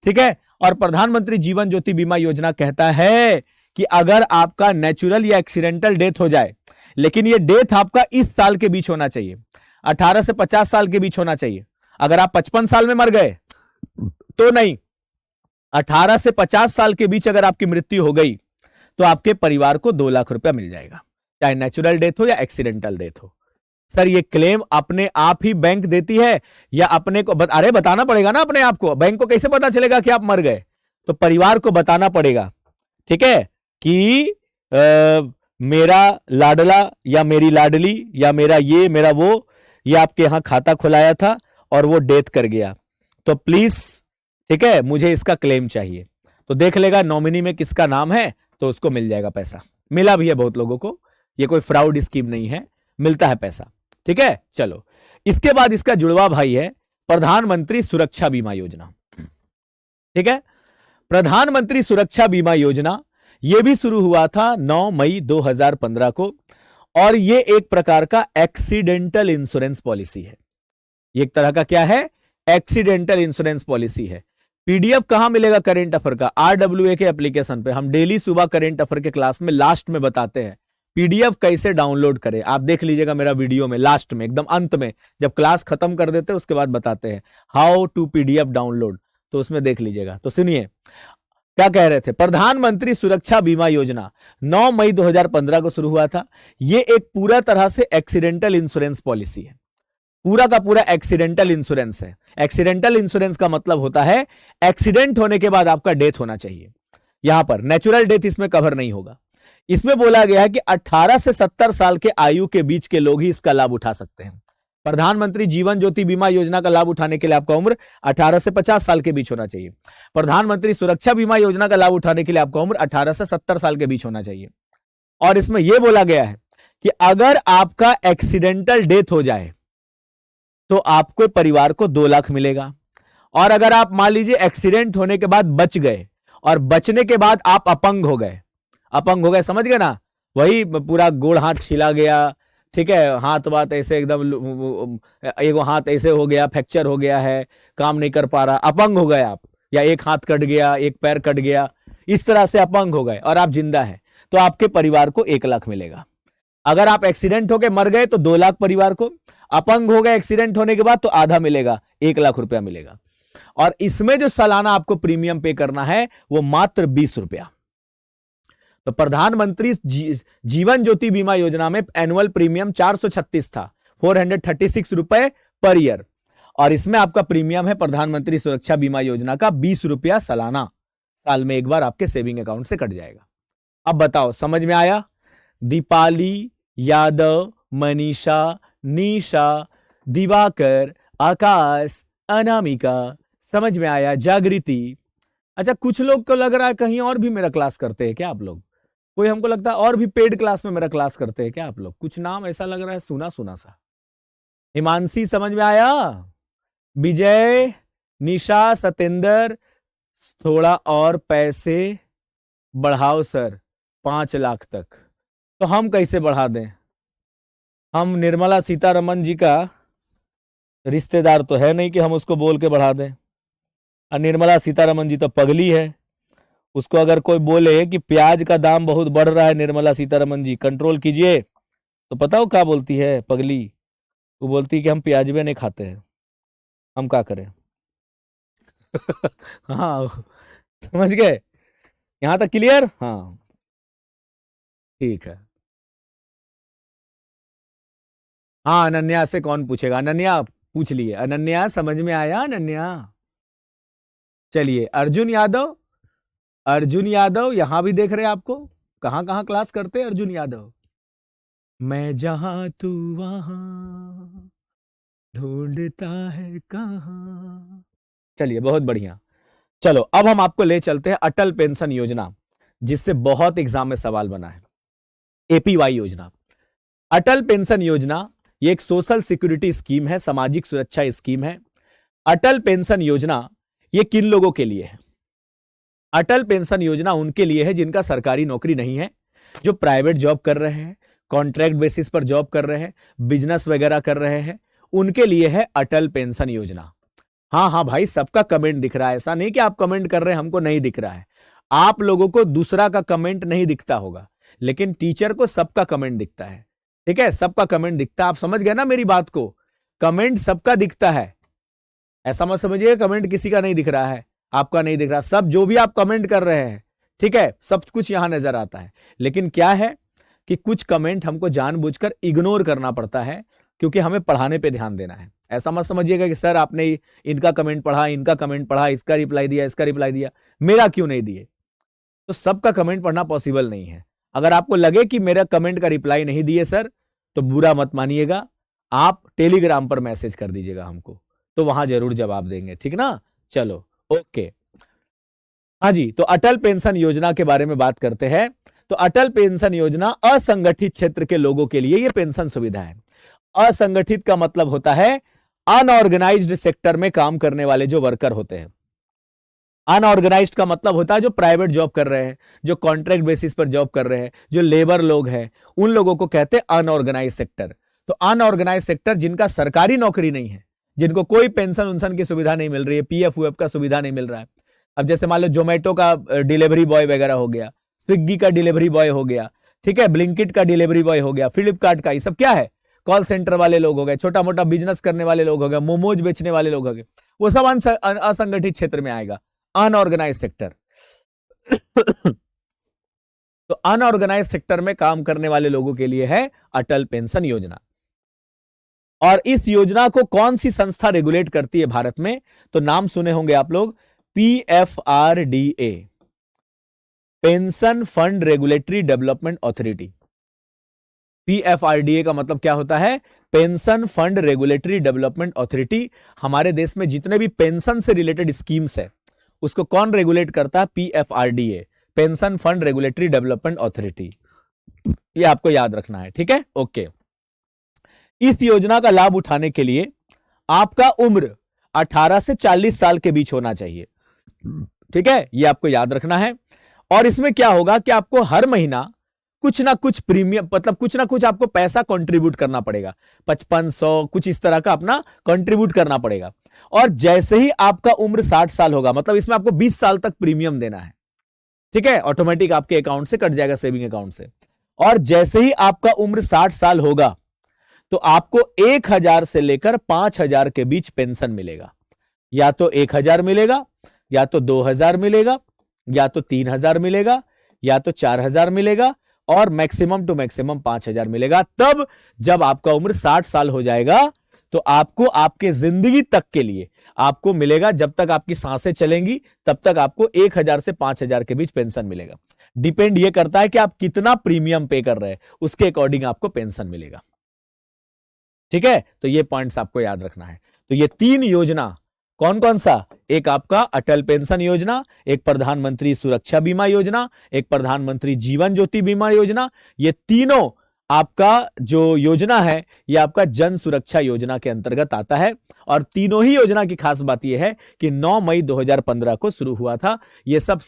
ठीक है। और प्रधानमंत्री जीवन ज्योति बीमा योजना कहता है कि अगर आपका नेचुरल या एक्सीडेंटल डेथ हो जाए, लेकिन ये डेथ आपका इस साल के बीच होना चाहिए, 18 से 50 साल के बीच होना चाहिए। अगर आप 55 साल में मर गए तो नहीं, 18 से 50 साल के बीच अगर आपकी मृत्यु हो गई तो आपके परिवार को 2 लाख रुपया मिल जाएगा, चाहे नेचुरल डेथ हो या एक्सीडेंटल डेथ हो। सर ये क्लेम अपने आप ही बैंक देती है या अपने को अरे बताना पड़ेगा ना अपने आप को, बैंक को कैसे पता चलेगा कि आप मर गए? तो परिवार को बताना पड़ेगा, ठीक है, कि मेरा लाडला या मेरी लाडली या मेरा ये मेरा वो, ये आपके यहां खाता खुलाया था और वो डेथ कर गया, तो प्लीज, ठीक है, मुझे इसका क्लेम चाहिए। तो देख लेगा नॉमिनी में किसका नाम है, तो उसको मिल जाएगा पैसा। मिला भी है बहुत लोगों को, ये कोई फ्रॉड स्कीम नहीं है, मिलता है पैसा। ठीक है। चलो, इसके बाद इसका जुड़वा भाई है प्रधानमंत्री सुरक्षा बीमा योजना। ठीक है। प्रधानमंत्री सुरक्षा बीमा योजना यह भी शुरू हुआ था 9 मई 2015 को, और यह एक प्रकार का एक्सीडेंटल इंश्योरेंस पॉलिसी है। ये एक तरह का क्या है? एक्सीडेंटल इंश्योरेंस पॉलिसी है। पीडीएफ कहां मिलेगा करेंट अफेयर का? RWA के एप्लीकेशन पे। हम डेली सुबह करेंट अफेयर के क्लास में लास्ट में बताते हैं पीडीएफ कैसे डाउनलोड करें। आप देख लीजिएगा मेरा वीडियो में, लास्ट में, एकदम अंत में, जब क्लास खत्म कर देते हैं उसके बाद बताते हैं हाउ टू पीडीएफ डाउनलोड, तो उसमें देख लीजिएगा। तो सुनिए क्या कह रहे थे। प्रधानमंत्री सुरक्षा बीमा योजना 9 मई 2015 को शुरू हुआ था। यह एक पूरा तरह से एक्सीडेंटल इंश्योरेंस पॉलिसी है, पूरा का पूरा एक्सीडेंटल इंश्योरेंस है। एक्सीडेंटल इंश्योरेंस का मतलब होता है एक्सीडेंट होने के बाद आपका डेथ होना चाहिए। यहां पर नेचुरल डेथ इसमें कवर नहीं होगा। इसमें बोला गया है कि 18 से 70 साल के आयु के बीच के लोग ही इसका लाभ उठा सकते हैं। प्रधानमंत्री जीवन ज्योति बीमा योजना का लाभ उठाने के लिए आपका उम्र 18 से 50 साल के बीच होना चाहिए। प्रधानमंत्री सुरक्षा बीमा योजना का लाभ उठाने के लिए आपका उम्र 18 से 70 साल के बीच होना चाहिए। और इसमें यह बोला गया है कि अगर आपका एक्सीडेंटल डेथ हो जाए तो आपको परिवार को 2 लाख मिलेगा। और अगर आप मान लीजिए एक्सीडेंट होने के बाद बच गए और बचने के बाद आप अपंग हो गए, समझ गए ना, वही पूरा गोड़ हाथ छिला गया, ठीक है, हाथ बात ऐसे एकदम, एक हाथ ऐसे हो गया, फ्रैक्चर हो गया है, काम नहीं कर पा रहा, अपंग हो गए आप, या एक हाथ कट गया, एक पैर कट गया, इस तरह से अपंग हो गए और आप जिंदा हैं, तो आपके परिवार को 1 लाख मिलेगा। अगर आप एक्सीडेंट होकर मर गए तो 2 लाख परिवार को, अपंग हो गए एक्सीडेंट होने के बाद तो आधा मिलेगा, 1 लाख रुपया मिलेगा। और इसमें जो सालाना आपको प्रीमियम पे करना है वो मात्र 20 रुपया। तो प्रधानमंत्री जीवन ज्योति बीमा योजना में एनुअल प्रीमियम 436 था, 436 रुपए पर ईयर, और इसमें आपका प्रीमियम है प्रधानमंत्री सुरक्षा बीमा योजना का 20 रुपया सालाना, साल में एक बार आपके सेविंग अकाउंट से कट जाएगा। अब बताओ समझ में आया? दीपाली, यादव, मनीषा, निशा, दिवाकर, आकाश, अनामिका, समझ में आया? जागृति। अच्छा, कुछ लोग को लग रहा है कहीं और भी मेरा क्लास करते हैं क्या आप लोग? कोई हमको लगता है और भी पेड क्लास में मेरा क्लास करते हैं क्या आप लोग? कुछ नाम ऐसा लग रहा है सुना सुना सा। हिमांशी, समझ में आया? विजय, निशा, सतेंद्र, थोड़ा और पैसे बढ़ाओ सर 5 लाख तक। तो हम कैसे बढ़ा दें? हम निर्मला सीतारमन जी का रिश्तेदार तो है नहीं कि हम उसको बोल के बढ़ा दें। और निर्मला सीतारमन जी तो पगली है। उसको अगर कोई बोले कि प्याज का दाम बहुत बढ़ रहा है, निर्मला सीतारमन जी कंट्रोल कीजिए, तो पता हो क्या बोलती है पगली? वो बोलती है कि हम प्याज भी नहीं खाते हैं, हम क्या करें। हाँ, समझ गए? यहां तक क्लियर? हाँ, ठीक है। हाँ, अनन्या से कौन पूछेगा? अनन्या पूछ लिए। अनन्या समझ में आया? अनन्या चलिए। अर्जुन यादव, अर्जुन यादव यहां भी देख रहे हैं आपको। कहां कहां क्लास करते हैं अर्जुन यादव? मैं जहां तू वहां ढूंढता है कहां। चलिए, बहुत बढ़िया। चलो अब हम आपको ले चलते हैं अटल पेंशन योजना, जिससे बहुत एग्जाम में सवाल बना है। एपीवाई योजना, अटल पेंशन योजना, ये एक सोशल सिक्योरिटी स्कीम है, सामाजिक सुरक्षा स्कीम है। अटल पेंशन योजना ये किन लोगों के लिए है? अटल पेंशन योजना उनके लिए है जिनका सरकारी नौकरी नहीं है, जो प्राइवेट जॉब कर रहे हैं, कॉन्ट्रैक्ट बेसिस पर जॉब कर रहे हैं, बिजनेस वगैरह कर रहे हैं, उनके लिए है अटल पेंशन योजना। हाँ हाँ भाई, सबका कमेंट दिख रहा है, ऐसा नहीं कि आप कमेंट कर रहे हैं हमको नहीं दिख रहा है। आप लोगों को दूसरा का कमेंट नहीं दिखता होगा, लेकिन टीचर को सबका कमेंट दिखता है। ठीक है, सबका कमेंट दिखता है। आप समझ गए ना मेरी बात को? कमेंट सबका दिखता है, ऐसा मत समझिए कमेंट किसी का नहीं दिख रहा है, आपका नहीं दिख रहा। सब जो भी आप कमेंट कर रहे हैं, ठीक है, सब कुछ यहां नजर आता है। लेकिन क्या है कि कुछ कमेंट हमको जानबूझकर इग्नोर करना पड़ता है, क्योंकि हमें पढ़ाने पे ध्यान देना है। ऐसा मत समझिएगा कि सर आपने इनका कमेंट पढ़ा, इनका कमेंट पढ़ा, इसका रिप्लाई दिया, इसका रिप्लाई दिया, मेरा क्यों नहीं दिए। तो सबका कमेंट पढ़ना पॉसिबल नहीं है। अगर आपको लगे कि मेरा कमेंट का रिप्लाई नहीं दिए सर, तो बुरा मत मानिएगा, आप टेलीग्राम पर मैसेज कर दीजिएगा हमको, तो वहां जरूर जवाब देंगे। ठीक ना? चलो, ओके। हाँ जी, तो अटल पेंशन योजना के बारे में बात करते हैं। तो अटल पेंशन योजना असंगठित क्षेत्र के लोगों के लिए यह पेंशन सुविधा है। असंगठित का मतलब होता है अनऑर्गेनाइज्ड सेक्टर में काम करने वाले जो वर्कर होते हैं। अनऑर्गेनाइज्ड का मतलब होता है जो प्राइवेट जॉब कर रहे हैं, जो कॉन्ट्रैक्ट बेसिस पर जॉब कर रहे हैं, जो लेबर लोग हैं, उन लोगों को कहते हैं अनऑर्गेनाइज सेक्टर। तो अनऑर्गेनाइज सेक्टर जिनका सरकारी नौकरी नहीं है, जिनको कोई पेंशन उनसन की सुविधा नहीं मिल रही है, पीएफ यूएफ का सुविधा नहीं मिल रहा है। अब जैसे मान लो जोमेटो का डिलीवरी बॉय वगैरह हो गया, स्विग्गी का डिलीवरी बॉय हो गया, ठीक है, ब्लिंकिट का डिलीवरी बॉय हो गया, फ्लिपकार्ट का, ये सब क्या है? कॉल सेंटर वाले लोग हो गए, छोटा मोटा बिजनेस करने वाले लोग हो गए, मोमोज बेचने वाले लोग हो गए, वो सब असंगठित क्षेत्र में आएगा, अनऑर्गेनाइज सेक्टर। तो अनऑर्गेनाइज सेक्टर में काम करने वाले लोगों के लिए है अटल पेंशन योजना। और इस योजना को कौन सी संस्था रेगुलेट करती है भारत में? तो नाम सुने होंगे आप लोग, PFRDA, pension fund regulatory development authority. PFRDA का मतलब क्या होता है? Pension fund regulatory development authority. हमारे देश में जितने भी पेंशन से रिलेटेड स्कीम्स है, उसको कौन रेगुलेट करता है? PFRDA, pension fund regulatory development authority. ये आपको याद रखना है, ठीक है? ओके। इस योजना का लाभ उठाने के लिए आपका उम्र 18 से 40 साल के बीच होना चाहिए, ठीक है? ये आपको याद रखना है। और इसमें क्या होगा कि आपको हर महीना कुछ ना कुछ प्रीमियम, मतलब कुछ ना कुछ आपको पैसा कंट्रीब्यूट करना पड़ेगा, 5500 कुछ इस तरह का अपना कंट्रीब्यूट करना पड़ेगा। और जैसे ही आपका उम्र 60 साल होगा, मतलब इसमें आपको 20 साल तक प्रीमियम देना है, ठीक है? ऑटोमेटिक आपके अकाउंट से कट जाएगा, सेविंग अकाउंट से। और जैसे ही आपका उम्र 60 साल होगा, तो आपको 1000 से लेकर 5000 के बीच पेंशन मिलेगा। या तो 1000 मिलेगा, या तो 2000 मिलेगा, या तो 3000 मिलेगा, या तो 4000 मिलेगा, और मैक्सिमम टू मैक्सिमम 5000 मिलेगा। तब जब आपका उम्र 60 साल हो जाएगा, तो आपको आपके जिंदगी तक के लिए आपको मिलेगा, जब तक आपकी सांसें चलेंगी तब तक आपको 1000 से 5000 के बीच पेंशन मिलेगा। डिपेंड ये करता है कि आप कितना प्रीमियम पे कर रहे हैं, उसके अकॉर्डिंग आपको पेंशन मिलेगा, ठीक है? तो ये पॉइंट्स आपको याद रखना है। तो ये 3 योजना कौन कौन सा? एक आपका अटल पेंशन योजना, एक प्रधानमंत्री सुरक्षा बीमा योजना, एक प्रधानमंत्री जीवन ज्योति बीमा योजना। ये तीनों आपका जो योजना है ये आपका जन सुरक्षा योजना के अंतर्गत आता है। और तीनों ही योजना की खास बात यह है कि 9 मई 2015 को शुरू हुआ था। ये सब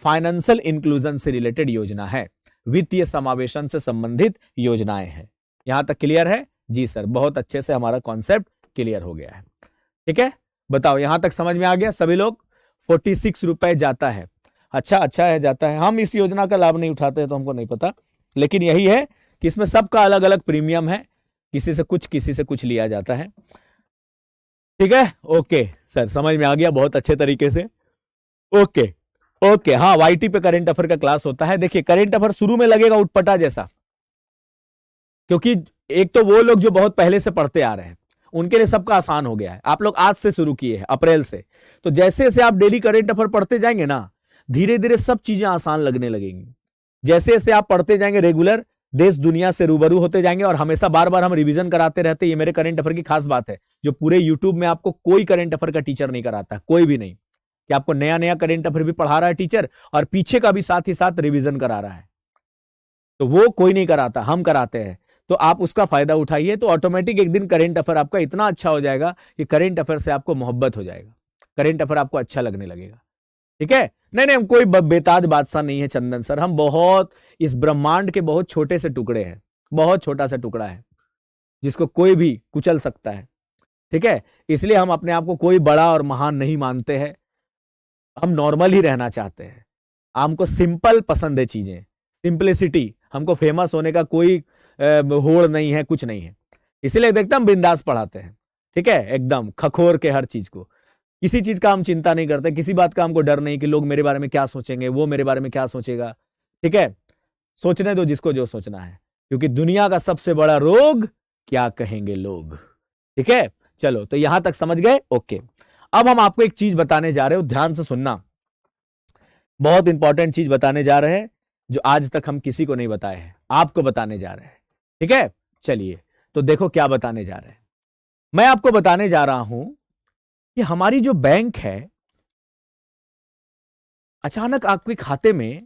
फाइनेंशियल इंक्लूजन से रिलेटेड योजना है, वित्तीय समावेशन से संबंधित योजनाएं हैं। यहां तक क्लियर है? जी सर, बहुत अच्छे से हमारा कॉन्सेप्ट क्लियर हो गया है। ठीक है, बताओ यहां तक समझ में आ गया सभी लोग? 46 रुपए जाता है। अच्छा है, जाता है। हम इस योजना का लाभ नहीं उठाते तो हमको नहीं पता, लेकिन यही है कि इसमें सबका अलग अलग प्रीमियम है, किसी से कुछ लिया जाता है। ठीक है, ओके सर, समझ में आ गया बहुत अच्छे तरीके से। ओके हाँ, वाईटी पे करेंट अफेयर का क्लास होता है। देखिए करेंट अफेयर शुरू में लगेगा उटपटा जैसा, क्योंकि एक तो वो लोग जो बहुत पहले से पढ़ते आ रहे हैं उनके लिए सबका आसान हो गया है। आप लोग आज से शुरू किए हैं, अप्रैल से, तो जैसे जैसे आप डेली करेंट अफेयर पढ़ते जाएंगे ना, धीरे धीरे सब चीजें आसान लगने लगेंगी। जैसे जैसे आप पढ़ते जाएंगे रेगुलर, देश दुनिया से रूबरू होते जाएंगे। और हमेशा बार बार हम रिवीजन कराते रहते हैं, ये मेरे करंट अफेयर की खास बात है, जो पूरे यूट्यूब में आपको कोई करंट अफेयर का टीचर नहीं कराता, कोई भी नहीं, कि आपको नया नया करंट अफेयर भी पढ़ा रहा है टीचर और पीछे का भी साथ ही साथ रिवीजन करा रहा है। तो वो कोई नहीं कराता, हम कराते हैं। तो आप उसका फायदा उठाइए, तो ऑटोमेटिक एक दिन करंट अफेयर आपका इतना अच्छा हो जाएगा कि करंट अफेयर से आपको मोहब्बत हो जाएगा, करंट अफेयर आपको अच्छा लगने लगेगा। ठीक है, नहीं हम कोई बेताज बादशाह नहीं है चंदन सर, हम बहुत इस ब्रह्मांड के बहुत छोटे से टुकड़े हैं, बहुत छोटा सा टुकड़ा है जिसको कोई भी कुचल सकता है। ठीक है, इसलिए हम अपने आप को कोई बड़ा और महान नहीं मानते हैं, हम नॉर्मल ही रहना चाहते हैं। हमको सिंपल पसंद है चीजें, सिंपलिसिटी। हमको फेमस होने का कोई होड़ नहीं है, कुछ नहीं है। इसीलिए देखते हम बिंदास पढ़ाते हैं। ठीक है, एकदम खखोर के हर चीज को, किसी चीज का हम चिंता नहीं करते, किसी बात का हमको डर नहीं कि लोग मेरे बारे में क्या सोचेंगे, वो मेरे बारे में क्या सोचेगा। ठीक है, सोचने दो जिसको जो सोचना है, क्योंकि दुनिया का सबसे बड़ा रोग क्या कहेंगे लोग। ठीक है, चलो तो यहां तक समझ गए? ओके, अब हम आपको एक चीज बताने जा रहे हो, ध्यान से सुनना। बहुत इंपॉर्टेंट चीज बताने जा रहे हैं जो आज तक हम किसी को नहीं बताए हैं, आपको बताने जा रहे हैं। ठीक है, चलिए तो देखो क्या बताने जा रहे हैं। मैं आपको बताने जा रहा हूं कि हमारी जो बैंक है, अचानक आपके खाते में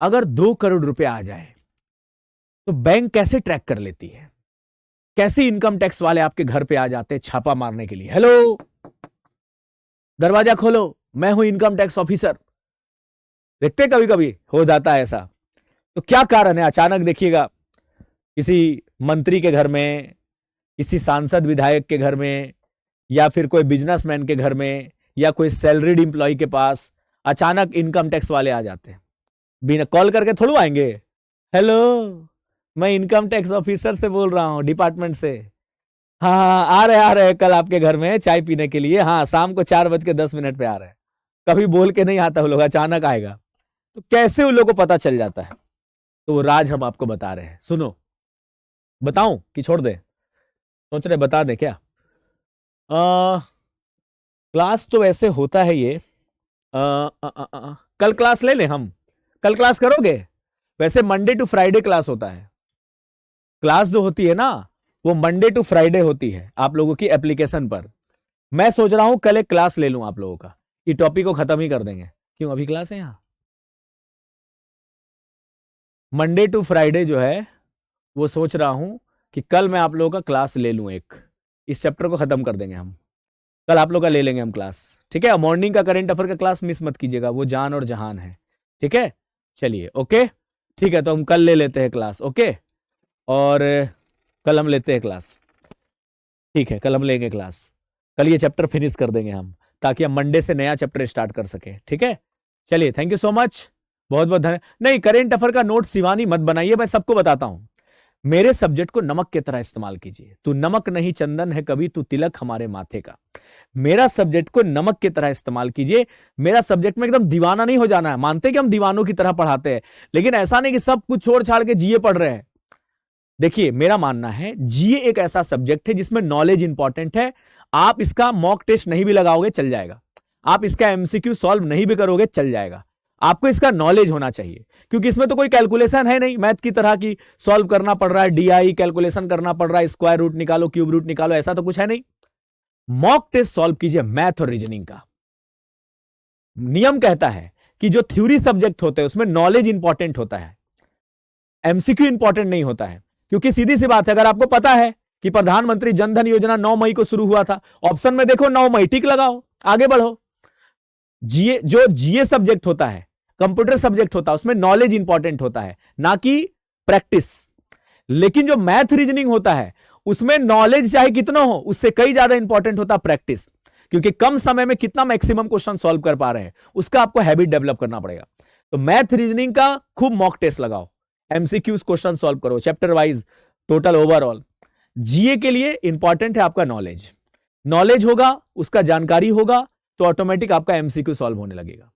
अगर 2 करोड़ रुपए आ जाए तो बैंक कैसे ट्रैक कर लेती है? कैसे इनकम टैक्स वाले आपके घर पे आ जाते हैं छापा मारने के लिए? हेलो, दरवाजा खोलो, मैं हूं इनकम टैक्स ऑफिसर। देखते कभी कभी हो जाता है ऐसा। तो क्या कारण है? अचानक देखिएगा किसी मंत्री के घर में, किसी सांसद विधायक के घर में, या फिर कोई बिजनेसमैन के घर में, या कोई सैलरीड इंप्लॉय के पास अचानक इनकम टैक्स वाले आ जाते हैं। बिना कॉल करके थोड़ू आएंगे। हेलो, मैं इनकम टैक्स ऑफिसर से बोल रहा हूं, डिपार्टमेंट से। हाँ आ रहे कल आपके घर में चाय पीने के लिए। हाँ, शाम को 4:10 पे आ रहे हैं। कभी बोल के नहीं आता वो लोग, अचानक आएगा। तो कैसे उन लोगों को पता चल जाता है? तो वो राज हम आपको बता रहे हैं, सुनो। बताऊं कि छोड़ दे? सोच रहे बता दे क्या? क्लास तो वैसे होता है ये, कल क्लास ले ले हम? कल क्लास करोगे? वैसे मंडे टू फ्राइडे क्लास होता है। क्लास जो होती है ना, वो मंडे टू फ्राइडे होती है आप लोगों की एप्लीकेशन पर। मैं सोच रहा हूं कल एक क्लास ले लूं आप लोगों का, ये टॉपिक को खत्म ही कर देंगे। क्यों, अभी क्लास है यहां? मंडे टू फ्राइडे जो है वो सोच रहा हूं कि कल मैं आप लोगों का क्लास ले लूं, एक इस चैप्टर को खत्म कर देंगे हम। कल आप लोग का ले लेंगे हम क्लास। ठीक है, मॉर्निंग का करंट अफेयर का क्लास मिस मत कीजिएगा, वो जान और जहान है। ठीक है, चलिए ओके, ठीक है, तो हम कल ले लेते हैं क्लास। ओके, और कल हम लेते हैं क्लास। ठीक है, कल हम लेंगे क्लास, कल ये चैप्टर फिनिश कर देंगे हम, ताकि हम मंडे से नया चैप्टर स्टार्ट कर सके। ठीक है, चलिए, थैंक यू सो मच, बहुत बहुत धन्यवाद। नहीं, करंट अफेयर का नोट शिवानी मत बनाइए, मैं सबको बताता हूं। मेरे सब्जेक्ट को नमक की तरह इस्तेमाल कीजिए। तू नमक नहीं चंदन है कभी, तू तिलक हमारे माथे का। मेरा सब्जेक्ट को नमक की तरह इस्तेमाल कीजिए। मेरा सब्जेक्ट में एकदम दीवाना नहीं हो जाना है। मानते कि हम दीवानों की तरह पढ़ाते हैं, लेकिन ऐसा नहीं कि सब कुछ छोड़ छाड़ के जीए पढ़ रहे हैं। देखिए, मेरा मानना है जीए एक ऐसा सब्जेक्ट है जिसमें नॉलेज इंपॉर्टेंट है। आप इसका मॉक टेस्ट नहीं भी लगाओगे चल जाएगा, आप इसका एमसीक्यू सॉल्व नहीं भी करोगे चल जाएगा। आपको इसका नॉलेज होना चाहिए, क्योंकि इसमें तो कोई कैलकुलेशन है नहीं मैथ की तरह की सॉल्व करना पड़ रहा है, डीआई कैलकुलेशन करना पड़ रहा है, स्क्वायर रूट निकालो, क्यूब रूट निकालो, ऐसा तो कुछ है नहीं। मॉक टेस्ट सॉल्व कीजिए मैथ और रीजनिंग का। नियम कहता है कि जो थ्योरी सब्जेक्ट होते हैं उसमें नॉलेज इंपॉर्टेंट होता है, एमसीक्यू इंपॉर्टेंट नहीं होता है। क्योंकि सीधी सी बात है, अगर आपको पता है कि प्रधानमंत्री जनधन योजना 9 मई को शुरू हुआ था, ऑप्शन में देखो 9 मई, टिक लगाओ, आगे बढ़ो। जो जीए सब्जेक्ट होता है, कंप्यूटर सब्जेक्ट होता है, उसमें नॉलेज इंपॉर्टेंट होता है, ना कि प्रैक्टिस। लेकिन जो मैथ रीजनिंग होता है उसमें नॉलेज चाहे कितना हो, उससे कई ज्यादा इंपॉर्टेंट होता है प्रैक्टिस, क्योंकि कम समय में कितना मैक्सिमम क्वेश्चन सॉल्व कर पा रहे हैं उसका आपको हैबिट डेवलप करना पड़ेगा। तो मैथ रीजनिंग का खूब मॉक टेस्ट लगाओ, एमसीक्यूज क्वेश्चन सॉल्व करो, चैप्टर वाइज, टोटल ओवरऑल। जीए के लिए इंपॉर्टेंट है आपका नॉलेज। नॉलेज होगा, उसका जानकारी होगा, तो ऑटोमेटिक आपका एमसीक्यू सॉल्व होने लगेगा।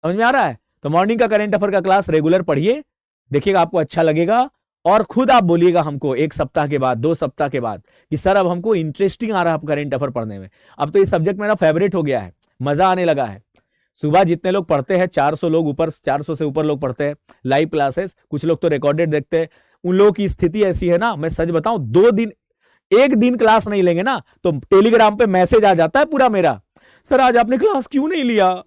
समझ में आ रहा है? तो मॉर्निंग का करंट अफेयर का क्लास रेगुलर पढ़िए, देखिएगा आपको अच्छा लगेगा, और खुद आप बोलिएगा हमको 1 सप्ताह के बाद, 2 सप्ताह के बाद कि सर अब हमको इंटरेस्टिंग आ रहा है करंट अफेयर पढ़ने में, अब तो ये सब्जेक्ट मेरा फेवरेट हो गया है, मजा आने लगा है। सुबह जितने लोग पढ़ते हैं, 400 लोग ऊपर, 400 से ऊपर लोग पढ़ते हैं लाइव क्लासेस, कुछ लोग तो रिकॉर्डेड देखते हैं। उन लोगों की स्थिति ऐसी है ना, मैं सच बताऊं, 2 दिन, 1 दिन क्लास नहीं लेंगे ना तो टेलीग्राम पे मैसेज आ जाता है पूरा मेरा, सर आज आपने क्लास क्यों नहीं लिया,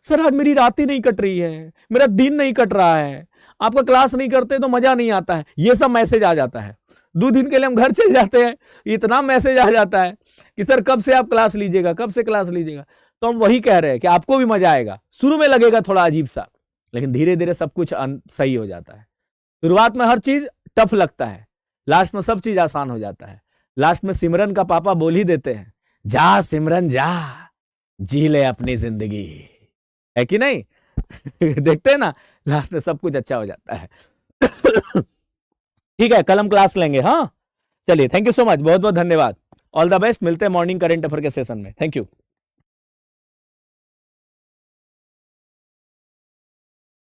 सर आज मेरी रात ही नहीं कट रही है, मेरा दिन नहीं कट रहा है, आपका क्लास नहीं करते तो मजा नहीं आता है, ये सब मैसेज आ जाता है। 2 दिन के लिए हम घर चले जाते हैं, इतना मैसेज आ जाता है कि सर कब से आप क्लास लीजिएगा, कब से क्लास लीजिएगा। तो हम वही कह रहे हैं कि आपको भी मजा आएगा, शुरू में लगेगा थोड़ा अजीब सा, लेकिन धीरे धीरे सब कुछ सही हो जाता है। शुरुआत में हर चीज टफ लगता है, लास्ट में सब चीज आसान हो जाता है। लास्ट में सिमरन का पापा बोल ही देते हैं, जा सिमरन जा, जी ले अपनी जिंदगी, है कि नहीं? देखते हैं ना, लास्ट में सब कुछ अच्छा हो जाता है। ठीक है, कल हम क्लास लेंगे। हाँ चलिए, थैंक यू सो मच, बहुत बहुत धन्यवाद, ऑल द बेस्ट। मिलते हैं मॉर्निंग करंट अफेयर के सेशन में। Thank you.